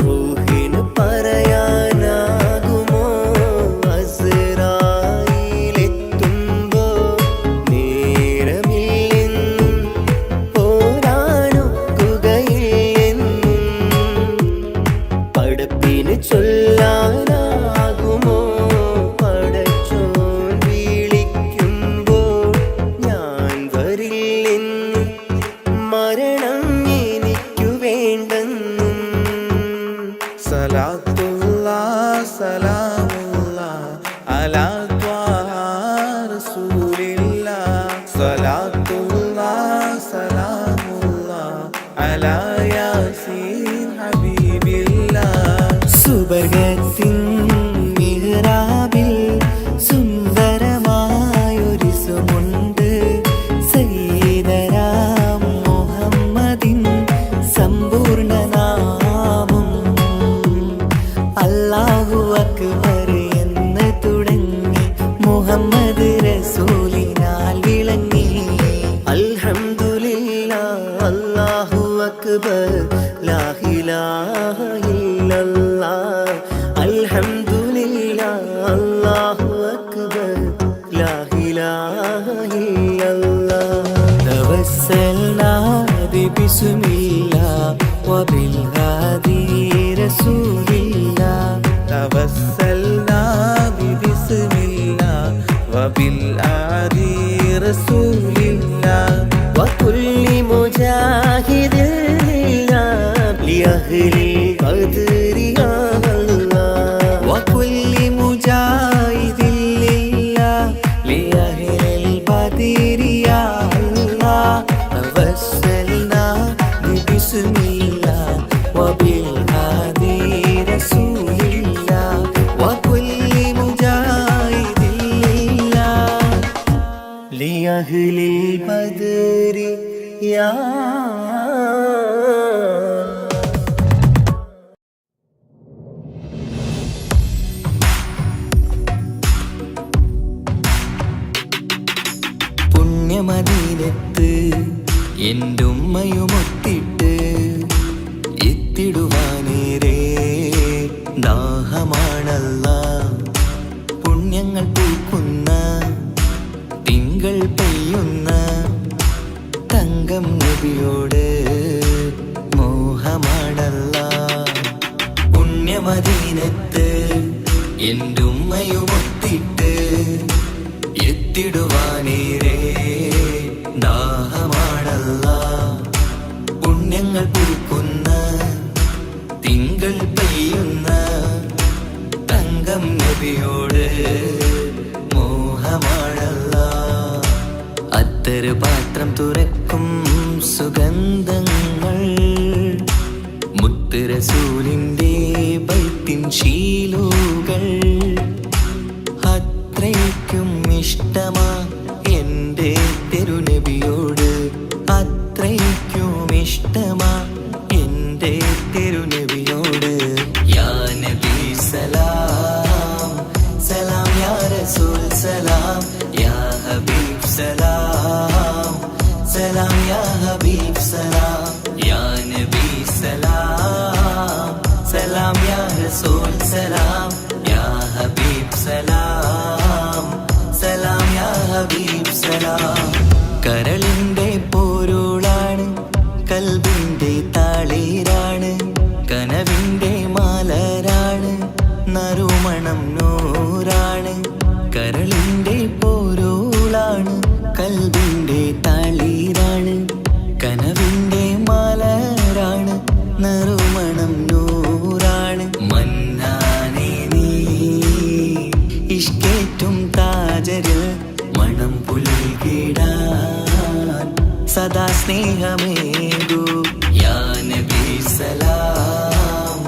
റൂഹിന് പറയാനാകുമോ അസ്റായിലെത്തുമ്പോ നേരമില്ലെന്നും പോരാനൊക്കുകയില്ലെന്നും പടപ്പിന് ചൊല്ലാനാകുമോ പടച്ചോൻ വിളിക്കുമ്പോൾ ഞാൻ വരില്ലെന്നും മരണം എനിക്കു വേണ്ടെന്നും സലാത്തുള്ള സലാമുള്ള അലാ ത്വാഹ റസൂലില്ല. സലാത്തുള്ള സലാമുള്ള അലാ യാസീൻ ഹബീബില്ല. സുബർഗത്തിൻ മിഹ്റാബിൽ സുന്ദരമായൊരു സുമുണ്ട് സയ്യിദനാ മുഹമ്മദിൻ സമ്പൂർണ്ണ നാമം. അല്ലാഹു അക്ബർ എന്ന് തുടങ്ങി മുഹമ്മദ് റസൂലിനാൽ വിളങ്ങി. അൽഹംദുലില്ലാഹ് അല്ലാഹു അക്ബർ ലാ ഇലാഹ ഇല്ലല്ലാഹ്. അൽഹംദുലില്ലാഹ് അല്ലാഹു അക്ബർ ലാ ഇലാഹ ഇല്ലല്ലാഹ്. തവസ്സൽനാ ബിസ്മില്ലാഹ് വബിൽ ഹാദി റസൂലില്ലാഹ്. തവസ്സൽനാ ബിസ്മില്ലാഹ് വബിൽ ആദി റസൂലില്ലാഹ്. وكل مجاهد لله لأهل القدر يا الله. وكل مجاهد لله لأهل البدر يا الله. توسلنا ببسم الله وبالهادي رسول الله. وكل مجاهد لله لأهل البدر يا പുണ്യമദീനത്ത് എൻ്റെ ഉമ്മയുമൊത്തിട്ട് എത്തിടുവാനേരെ ദാഹമാണല്ല. പുണ്യങ്ങൾ പൂക്കുന്ന തിങ്കൾ പെയ്യുന്ന തങ്കം നബിയോട് മോഹമാണല്ല. പുണ്യമദീനത്ത് എൻ്റെ ഉമ്മയുമൊത്തിട്ട് എത്തിടുവാനേരെ ദാഹമാണല്ല. പുണ്യങ്ങൾ പൂക്കുന്ന തിങ്കൾ പെയ്യുന്ന തങ്കം നബിയോട് മോഹമാണല്ല. അത്തര് പാത്രം തുറക്കും സുഗന്ധങ്ങൾ മുത്ത് റസൂലിന്റെ ബൈത്തിൻ ശീലുകൾ. അത്രയ്ക്കും ഇഷ്ടമാ എൻ്റെ തിരുനബിയോട്. അത്രയ്ക്കും ഇഷ്ടമാ എൻ്റെ തിരുനബിയോട്. യാ നബി സലാം സലാം യാ റസൂൽ സലാം യാ ഹബീബ് സലാം സലാം യാ ഹബീബ് സലാം യാ നബി സലാം സലാം യാ റസൂൽ സലാം യാ ഹബീബ് സലാം സലാം യാ ഹബീബ് സലാം. കരളിന്റെ പോരുളാണ് കൽബിന്റെ താളീരാണ് കനവിന്റെ മാലരാണ് നറുമണം നൂറാണ്. കരളിന്റെ പോരുളാണ് കൽബിന്റെ താളീരാണ് കനവിന്റെ മാലരാണ് നറുമണം നൂറാണ്. മന്നാനേ നീ ഇഷ്കേറ്റും താജരിൽ മണം പുൽകിടാൻ സദാ സ്നേഹമേകൂ. യാ നബി സലാം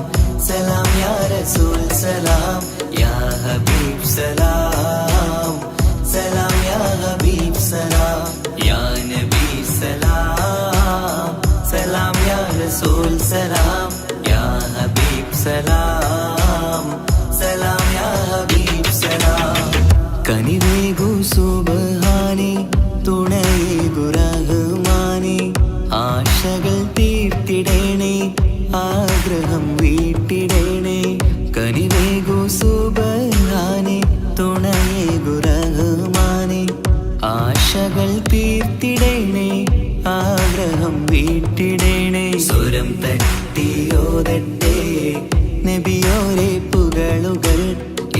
നബിയോരെ പുകളുകൾ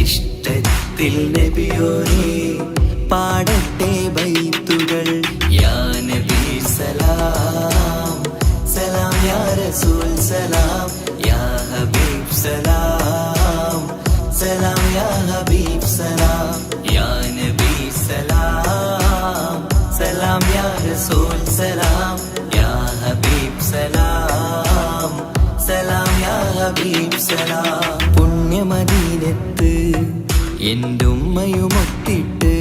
ഇഷ്ടത്തിൽ നബിയോരെ പാടട്ടെ ബൈത്തുകൾ യാ നബി സലാം സലാം യാ റസൂൽ സലാം യാ ഹബീബ് സലാം സലാം യാ ഹബീബ് സലാം യാ നബി സലാം സലാം യാ റസൂൽ സലാം യാ ഹബീബ് സലാം സലാം യാ ഹബീബ് സലാം പുണ്യമദീനത്ത് എൻ്റെ ഉമ്മയുമൊത്തിട്ട്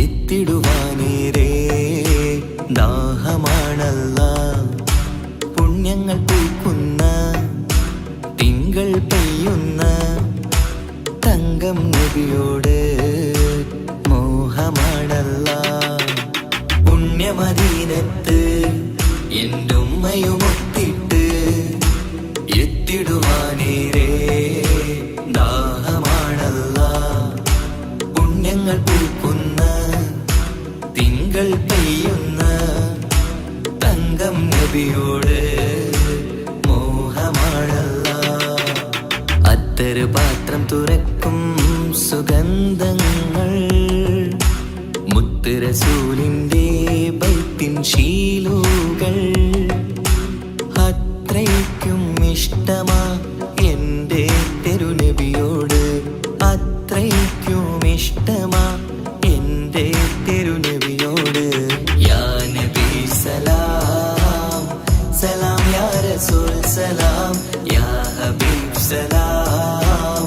എത്തിടുവാനേരേ ദാഹമാണല്ല പുണ്യങ്ങൾ പൂക്കുന്ന തിങ്കൾ പെയ്യുന്ന തങ്കം നബിയോട് മോഹമാണല്ല പുണ്യമദീനത്ത് എൻ്റെ ഉമ്മയുമൊത്തിട്ട് എത്തിടുവാനേരേ ദാഹമാണല്ല പുണ്യങ്ങൾ പൂക്കുന്ന തിങ്കൾ പെയ്യുന്ന തങ്കം നബിയോട് മോഹമാണല്ല അത്തര് പാത്രം തുറക്കും സുഗന്ധങ്ങൾ മുത്ത് റസൂലിൻ്റെ ബൈത്തിൻ ശീലുകൾ അത്രയ്ക്കും ഇഷ്ടമാ എൻ്റെ തിരുനബിയോട് അത്രയ്ക്കും ഇഷ്ടമാ എൻ്റെ തിരുനബിയോട് യാ നബി സലാം സലാം യാ റസൂൽ സലാം യാ ഹബീബ് സലാം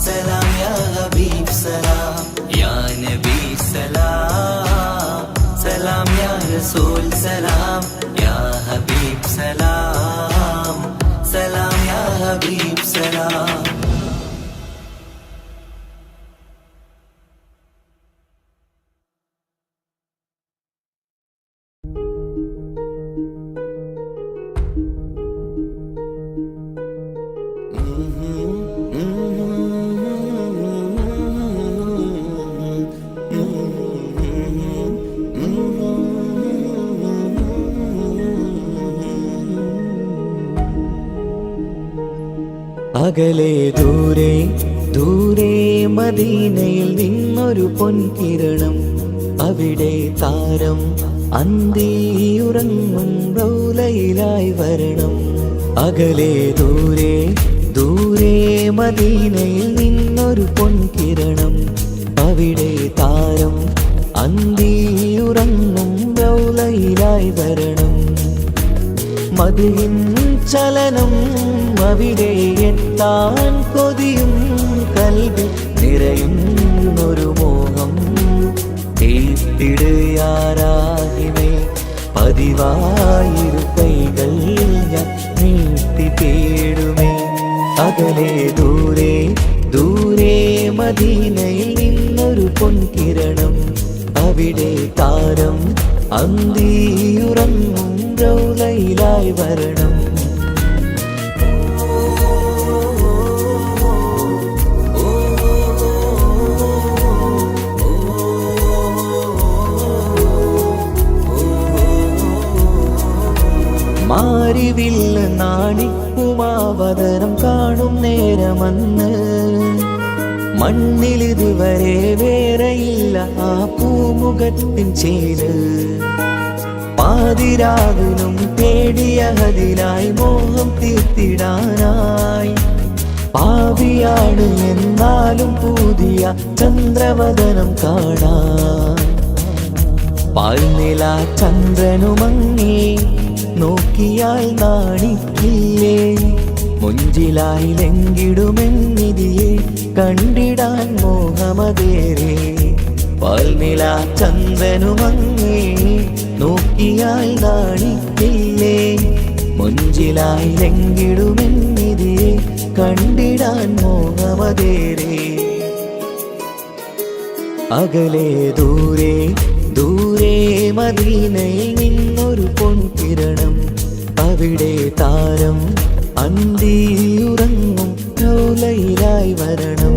സലാം യാ ഹബീബ് സലാം യാ നബി സലാം സലാം യാ റസൂൽ സലാം യാ ഹബീബ് സലാം സലാം യാ ഹബീബ് സലാം അകലെ ദൂരെ ദൂരെ മദീനയിൽ നിന്നൊരു പൊൻകിരണം അവിടെ താരം അന്തിയുറങ്ങും റൗലയിലായി വരണം അകലെ ദൂരെ ദൂരെ മദീനയിൽ നിന്നൊരു പൊൻകിരണം അവിടെ താരം അന്തിയുറങ്ങും റൗലയിലായി വരണം മദിഹിൻ ചലനം അവിടെ എത്താൻ കൊതിയും കൽവിൽ നിറയുന്നൊരു മോഹം ഏത്തിടുയാരാഹിമേ പതിവായിരു കൈകൾ ഞാൻ നീട്ടി തേടുമേ അകലെ ദൂരെ ദൂരെ മദീനയിൽ നിന്നൊരു പൊൻകിരണം അവിടെ താരം അന്തിയുറങ്ങും റൗലയിലായി വരണം മാരിവില്ല നാണിക്കുമാവതരം കാണും നേരമന്ന് മണ്ണിലിതുവരെ വേറെയില്ല ആ പൂമുഖത്തിൻ ചേര് പാതിരാവിലും തേടിയതിനായി മോഹം തീർത്തിടാനായി പാവിയാണ് എന്നാലും പുതിയ ചന്ദ്രവദനം കാണാൻ പാൽനില ചന്ദ്രനുമങ്ങി നോക്കിയാൽ നാണിക്കില്ലേ മുഞ്ചിലായി ലംഘിടുമെന്നിതിയെ കണ്ടിടാൻ മോഹമതേറെ പാൽനില ചന്ദ്രനുമങ്ങി നോക്കിയാൽ നാണിക്കില്ലേ മുഞ്ചിലായി ലംഘിടുമെന്നിതിയെ കണ്ടിടാൻ മോഹമതേറെ അകലെ ദൂരെ ദൂരെ മദീനയിൽ നിന്നൊരു പൊൻകിരണം അവിടെ താരം അന്തിയുറങ്ങും റൗലയിലായി വരണം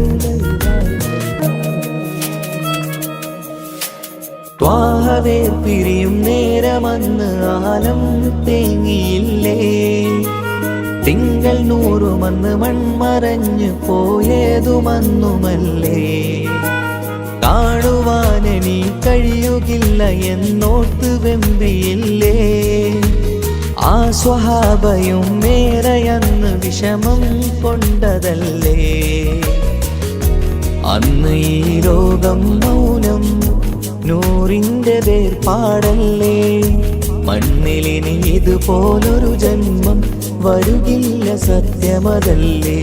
ത്വാഹവേ പിരിയും നേരമന്ന് ആലം തേങ്ങിയില്ലേ തിങ്കൾ നൂറുമന്ന് മൺമറഞ്ഞു പോയതുമന്നുമല്ലേ. കാണുവാനെനി കഴിയുകില്ല എന്നോർത്ത് വെമ്പിയില്ലേ. ആ സ്വഹാബയും മേറയന്ന് വിഷമം കൊണ്ടതല്ലേ. അന്ന് ഈ ലോകം മൗനം നൂറിൻ്റെ വേർപാടല്ലേ. മണ്ണിലിനി ഇതുപോലൊരു ജന്മം വരുകില്ല സത്യമതല്ലേ.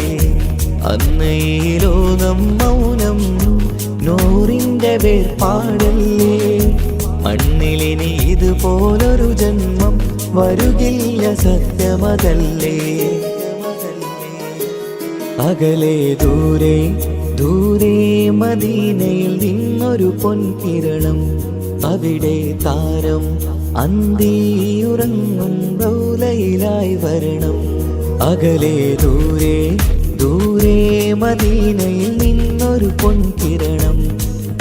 അന്ന് ഈ ലോകം മൗനം നൂറിൻ്റെ വേർപാടല്ലേ. മണ്ണിലിനി ഇതുപോലൊരു ജന്മം വരുകില്ല സത്യമതല്ലേ. അകലെ ദൂരെ ദൂരെ മദീനയിൽ നിന്നൊരു പൊൻകിരണം. അവിടെ താരം അന്തിയുറങ്ങും റൗലയിലായി വരണം. അകലെ ദൂരെ ദൂരെ മദീനയിൽ നിന്നൊരു പൊൻകിരണം.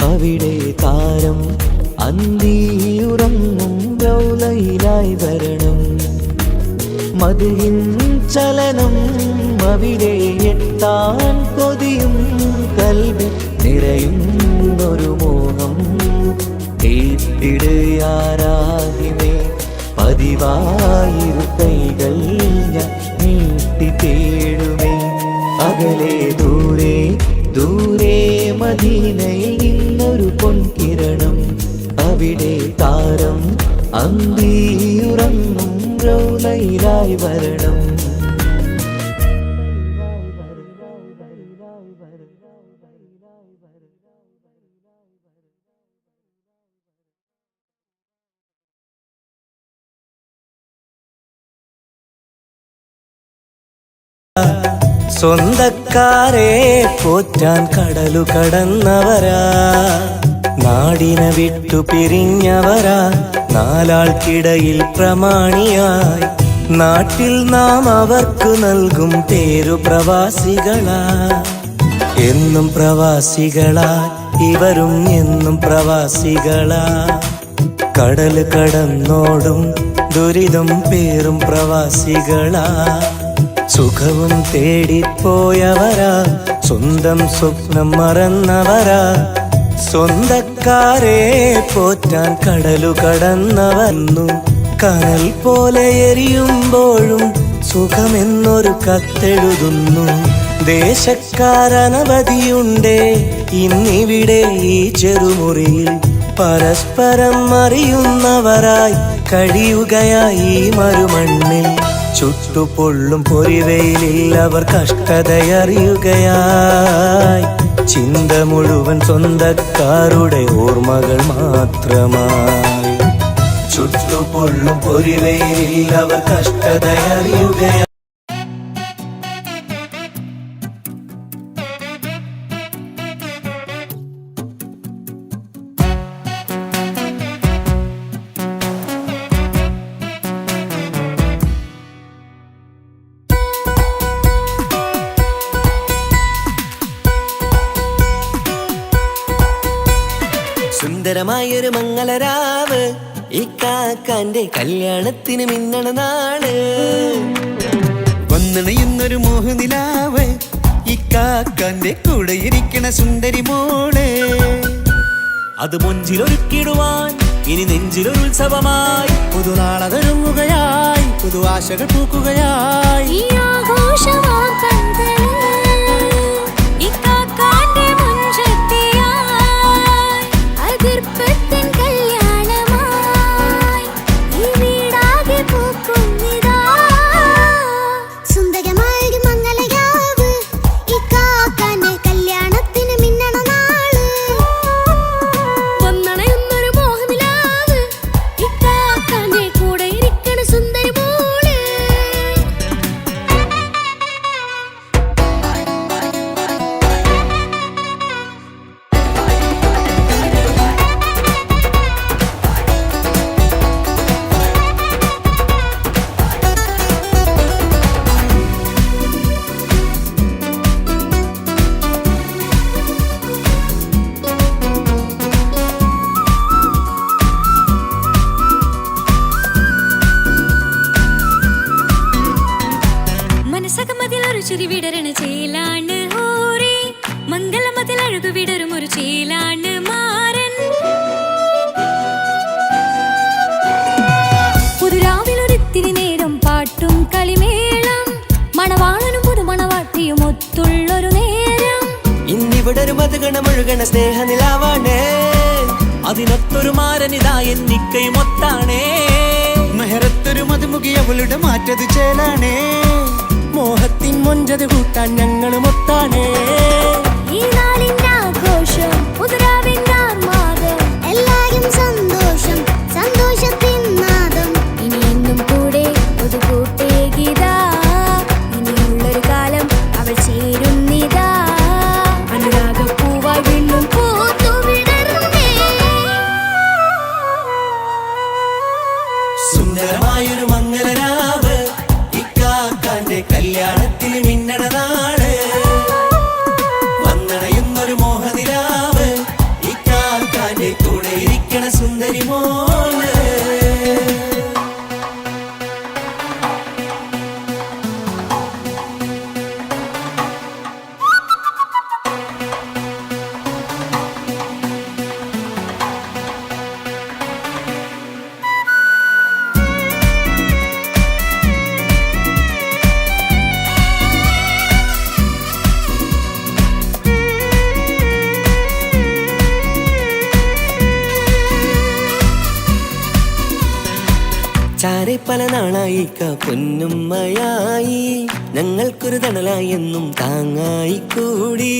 അവിടെ താരം അന്തിയുറങ്ങും റൗലയിലായി വരണം. മദിഹിൻ ചലനം അവിടെ എത്താൻ കൊതിയും കൽബിൽ നിറയുന്നൊരു മോഹം. ഏറ്റിടുയാരാഹിമേ പതിവായിരു കൈകൾ ഞാൻ നീട്ടി തേടുമേ. അകലെ ദൂരെ ദൂരെ മദീനയിൽ നിന്നൊരു പൊൻകിരണം. അവിടെ താരം അന്തിയുറങ്ങും റൗലയിലായി വരണം. സ്വന്തക്കാരെ പോറ്റാൻ കടലു കടന്നവരാ. നാടിനെ വിട്ടു പിരിഞ്ഞവരാ. നാലാൾക്കിടയിൽ പ്രമാണിയായി നാട്ടിൽ നാം അവർക്ക് നൽകും പേരു പ്രവാസികളാ. എന്നും പ്രവാസികളാ ഇവരും എന്നും പ്രവാസികളാ. കടല് കടന്നോടും ദുരിതം പേറും പ്രവാസികളാ. സുഖവും തേടിപ്പോയവരാ. സ്വന്തം സ്വപ്നം മറന്നവരാ. സ്വന്തക്കാരെ പോറ്റാൻ കടലു കടന്നവന്നു. കനൽ പോലെ എരിയുമ്പോഴും സുഖമെന്നൊരു കത്തെഴുതുന്നു. ദേശക്കാരനവധിയുണ്ടേ ഇന്നിവിടെ ഈ ചെറുമുറിയിൽ. പരസ്പരം അറിയുന്നവരായി കഴിയുകയായി ഈ മരുമണ്ണിൽ. ചുട്ടുപൊള്ളും പൊരിവെയിലിൽ അവർ കഷ്ടതയറിയുകയായി. ചിന്ത മുഴുവൻ സ്വന്തക്കാരുടെ ഓർമ്മകൾ മാത്രമായി. ചുട്ടുപൊള്ളും പൊരിവെയിലിൽ അവർ കഷ്ടതയറിയുകയായി. സുന്ദരമായൊരു മംഗളരാവ് ഇക്കാക്കാന്റെ കല്യാണത്തിന് മിന്നണ നാള്. വന്നണയുന്നൊരു മോഹനിലാവ് ഇക്കാക്കാന്റെ കൂടെ ഇരിക്കണ സുന്ദരി മോള്. അത് മുഞ്ചിലൊരുക്കിടുവാൻ ഇനി നെഞ്ചിലൊരു ഉത്സവമായി. പുതുനാളതൊരുങ്ങുകയായി പുതു ആശകൾ പൂക്കുകയായി. ഈ ആഘോഷമാം പന്തലിൽ ഇക്കാക്കാന്റെ മുൻചെത്തിയായി. അതിർപ്പത്തിൻ കല്യാണമായി ഈ വീടാകെ പൂക്കുന്നിതാ. സുന്ദരമായൊരു മംഗളയാവ് ഇക്കാക്കാന്റെ കല്യാണത്തിന് മിന്നണ നാള്. വന്നണയുന്നൊരു മോഹനിലാവ് ഇക്കാക്കാന്റെ കൂടെ ഇരിക്കണ സുന്ദരി മോള്. ചിരി വിടരണ ചേലാണ് ഹൂറി മംഗലമതിൽ അഴകു വിടരും ഒരു ചേലാണ് മാരൻ പുതുരാവിലൊരിത്തിരി നേരം പാട്ടും കളിമേളം മണവാളനും പുതുമണവാട്ടിയും ഒത്തുള്ളൊരു നേരം ഇന്നിവിടെ ഒരു മധുഗണമൊഴുകണ സ്നേഹനിലാവാണേ അതിനൊത്തൊരു മാരനിതാ എന്നിക്കയും ഒത്താണേ മെഹറത്തൊരു മധുമുഖി അവളുടെ മാറ്റത് ചേലാണേ മോഹത്തിൻ മൊഞ്ചത് കൂട്ടാൻ ഞങ്ങളും ഒത്താണേ ഈ നാളിന്റെ ആഘോഷം പുതുരാവിന്റെ ആർമാദം എല്ലാരും സന്തോഷം സന്തോഷത്തിൻ നാദം ഇനി എന്നും കൂടെ ഒരു കൂട്ടേകിതാ ഇനിയുള്ളൊരു കാലം അവൾ ചേരുന്നിതാ അനുരാഗപ്പൂവായി വീണ്ടും പൂത്തു വിടർന്നേ സുന്ദരമായൊരു മംഗലരാവ് ഇക്കാക്കാന്റെ കല്യാണത്തിൽ മിന്നണ നാള് വന്നണയുന്നൊരു മോഹനിലാവ് ഇക്കാക്കാന്റെ കൂടെ ഇരിക്കണ സുന്ദരി മോള് ചാരെ പല നാളായിക്ക പൊന്നുമ്മയായി ഞങ്ങൾക്കൊരു തണലായി എന്നും താങ്ങായി കൂടി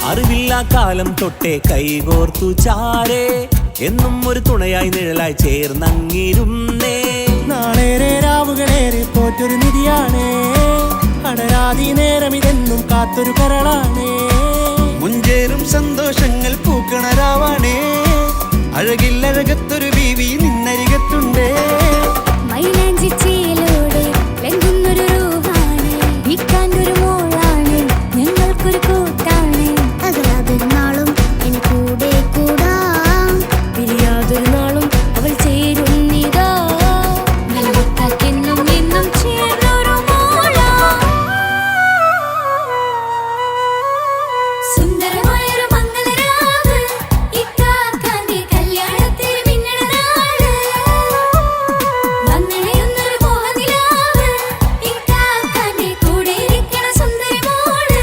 അറിവില്ലാ കാലം തൊട്ടേ കൈകോർത്തു ചാരേ എന്നും ഒരു തുണയായി നിഴലായി ചേർന്നങ്ങിരുന്നേ നാളേറെ രാവുകളേറെ പോറ്റൊരു നിധിയാണേ അടരാതി നേരം ഇതെന്നും കാത്തൊരു കരളാണേ മുഞ്ചേറും സന്തോഷങ്ങൾ പൂക്കണരാവാണേ അഴകില്ലഴകത്തൊരു ബീവി നിന്നരികത്തുണ്ടേ മൈലാഞ്ചി ചേലോടെ ലംഘുന്നൊരു രൂപാണ് വീക്കാണ്ടൊരു മോളാണ് ഞങ്ങൾക്കൊരു കൂട്ടാണ് അകലാതൊരു നാളും ഇനി കൂടെ കൂടാം പിരിയാതൊരു നാളും അവൾ ചേരുന്നിതാ നൽകത്താക്കെന്നും എന്നും ചേർന്നൊരു മോളാ സുന്ദരമായൊരു മംഗലരാവ് ഇക്കാക്കാന്റെ കല്യാണത്തിൽ മിന്നണ നാള് വന്നണയുന്നൊരു മോഹനിലാവ് ഇക്കാക്കാന്റെ കൂടെ ഇരിക്കണ സുന്ദരി മോള്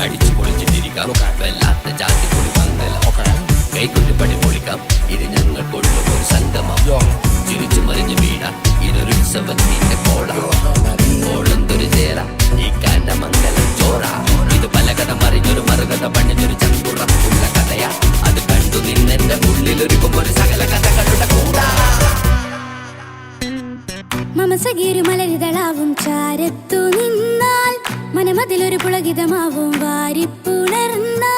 അടിച്ചു പൊളിച്ചിട്ടിരിക്കാം വല്ലാത്ത ജാതി പൊളി പന്തല കൈകൊട്ട് പടി പൊളിക്കാം ഇത് ഞങ്ങൾക്കുള്ള ഒരു സംഗമം ചിരിച്ചു മറിഞ്ഞു വീണാം ഇതൊരു ഉത്സവത്തിന്റെ കോളന്തൊരു ചേര ഈ കാണ്ട മംഗലം ചോറ ഇത് പല കഥ മറിഞ്ഞൊരു മറുകഥ പണിഞ്ഞൊരു ചങ്കുറപ്പുള്ള കഥയാ അത് കണ്ടു നിന്നെന്റെ ഉള്ളിലൊരുക്കും ഒരു സകല കഥകളുടെ കൂടാ മമസഗീരു മലരിതളാവും ചാരത്തു നിന്നാൽ മനമതിലൊരു പുളകിതമാവും വാരിപ്പുണർന്നാൽ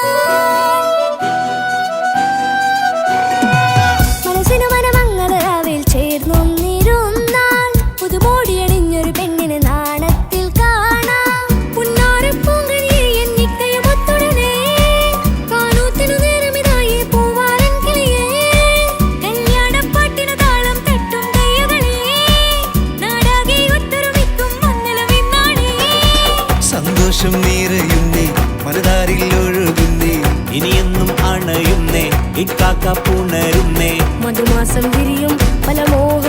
മനസ്സിനു മനമംഗളരാവിൽ ചേർന്നൊന്നിരുന്നാൽ പുതുമോടിയണിഞ്ഞൊരു പെണ്ണിന് നാണത്തിൽ കാണാം പുന്നാരപ്പൂങ്കണിയെ എന്നിക്കയും ഒത്തുടനെ കാനൂത്തിനു നേരമിതായി പൂവാരൻ കിളിയേ കല്യാണപ്പാട്ടിനു താളം തട്ടും കയ്യുകളേ നാടാകെ ഒത്തൊരുമിക്കും മംഗലമെന്നാണേ സന്തോഷം നിറയുന്നേ മനതാരിൽ ഒഴുകുന്നേ ഇനിയെന്നും അണയുന്നേ ഇക്കാക്ക പുണരുന്നേ മധുമാസം വിരിയും പല മോഹ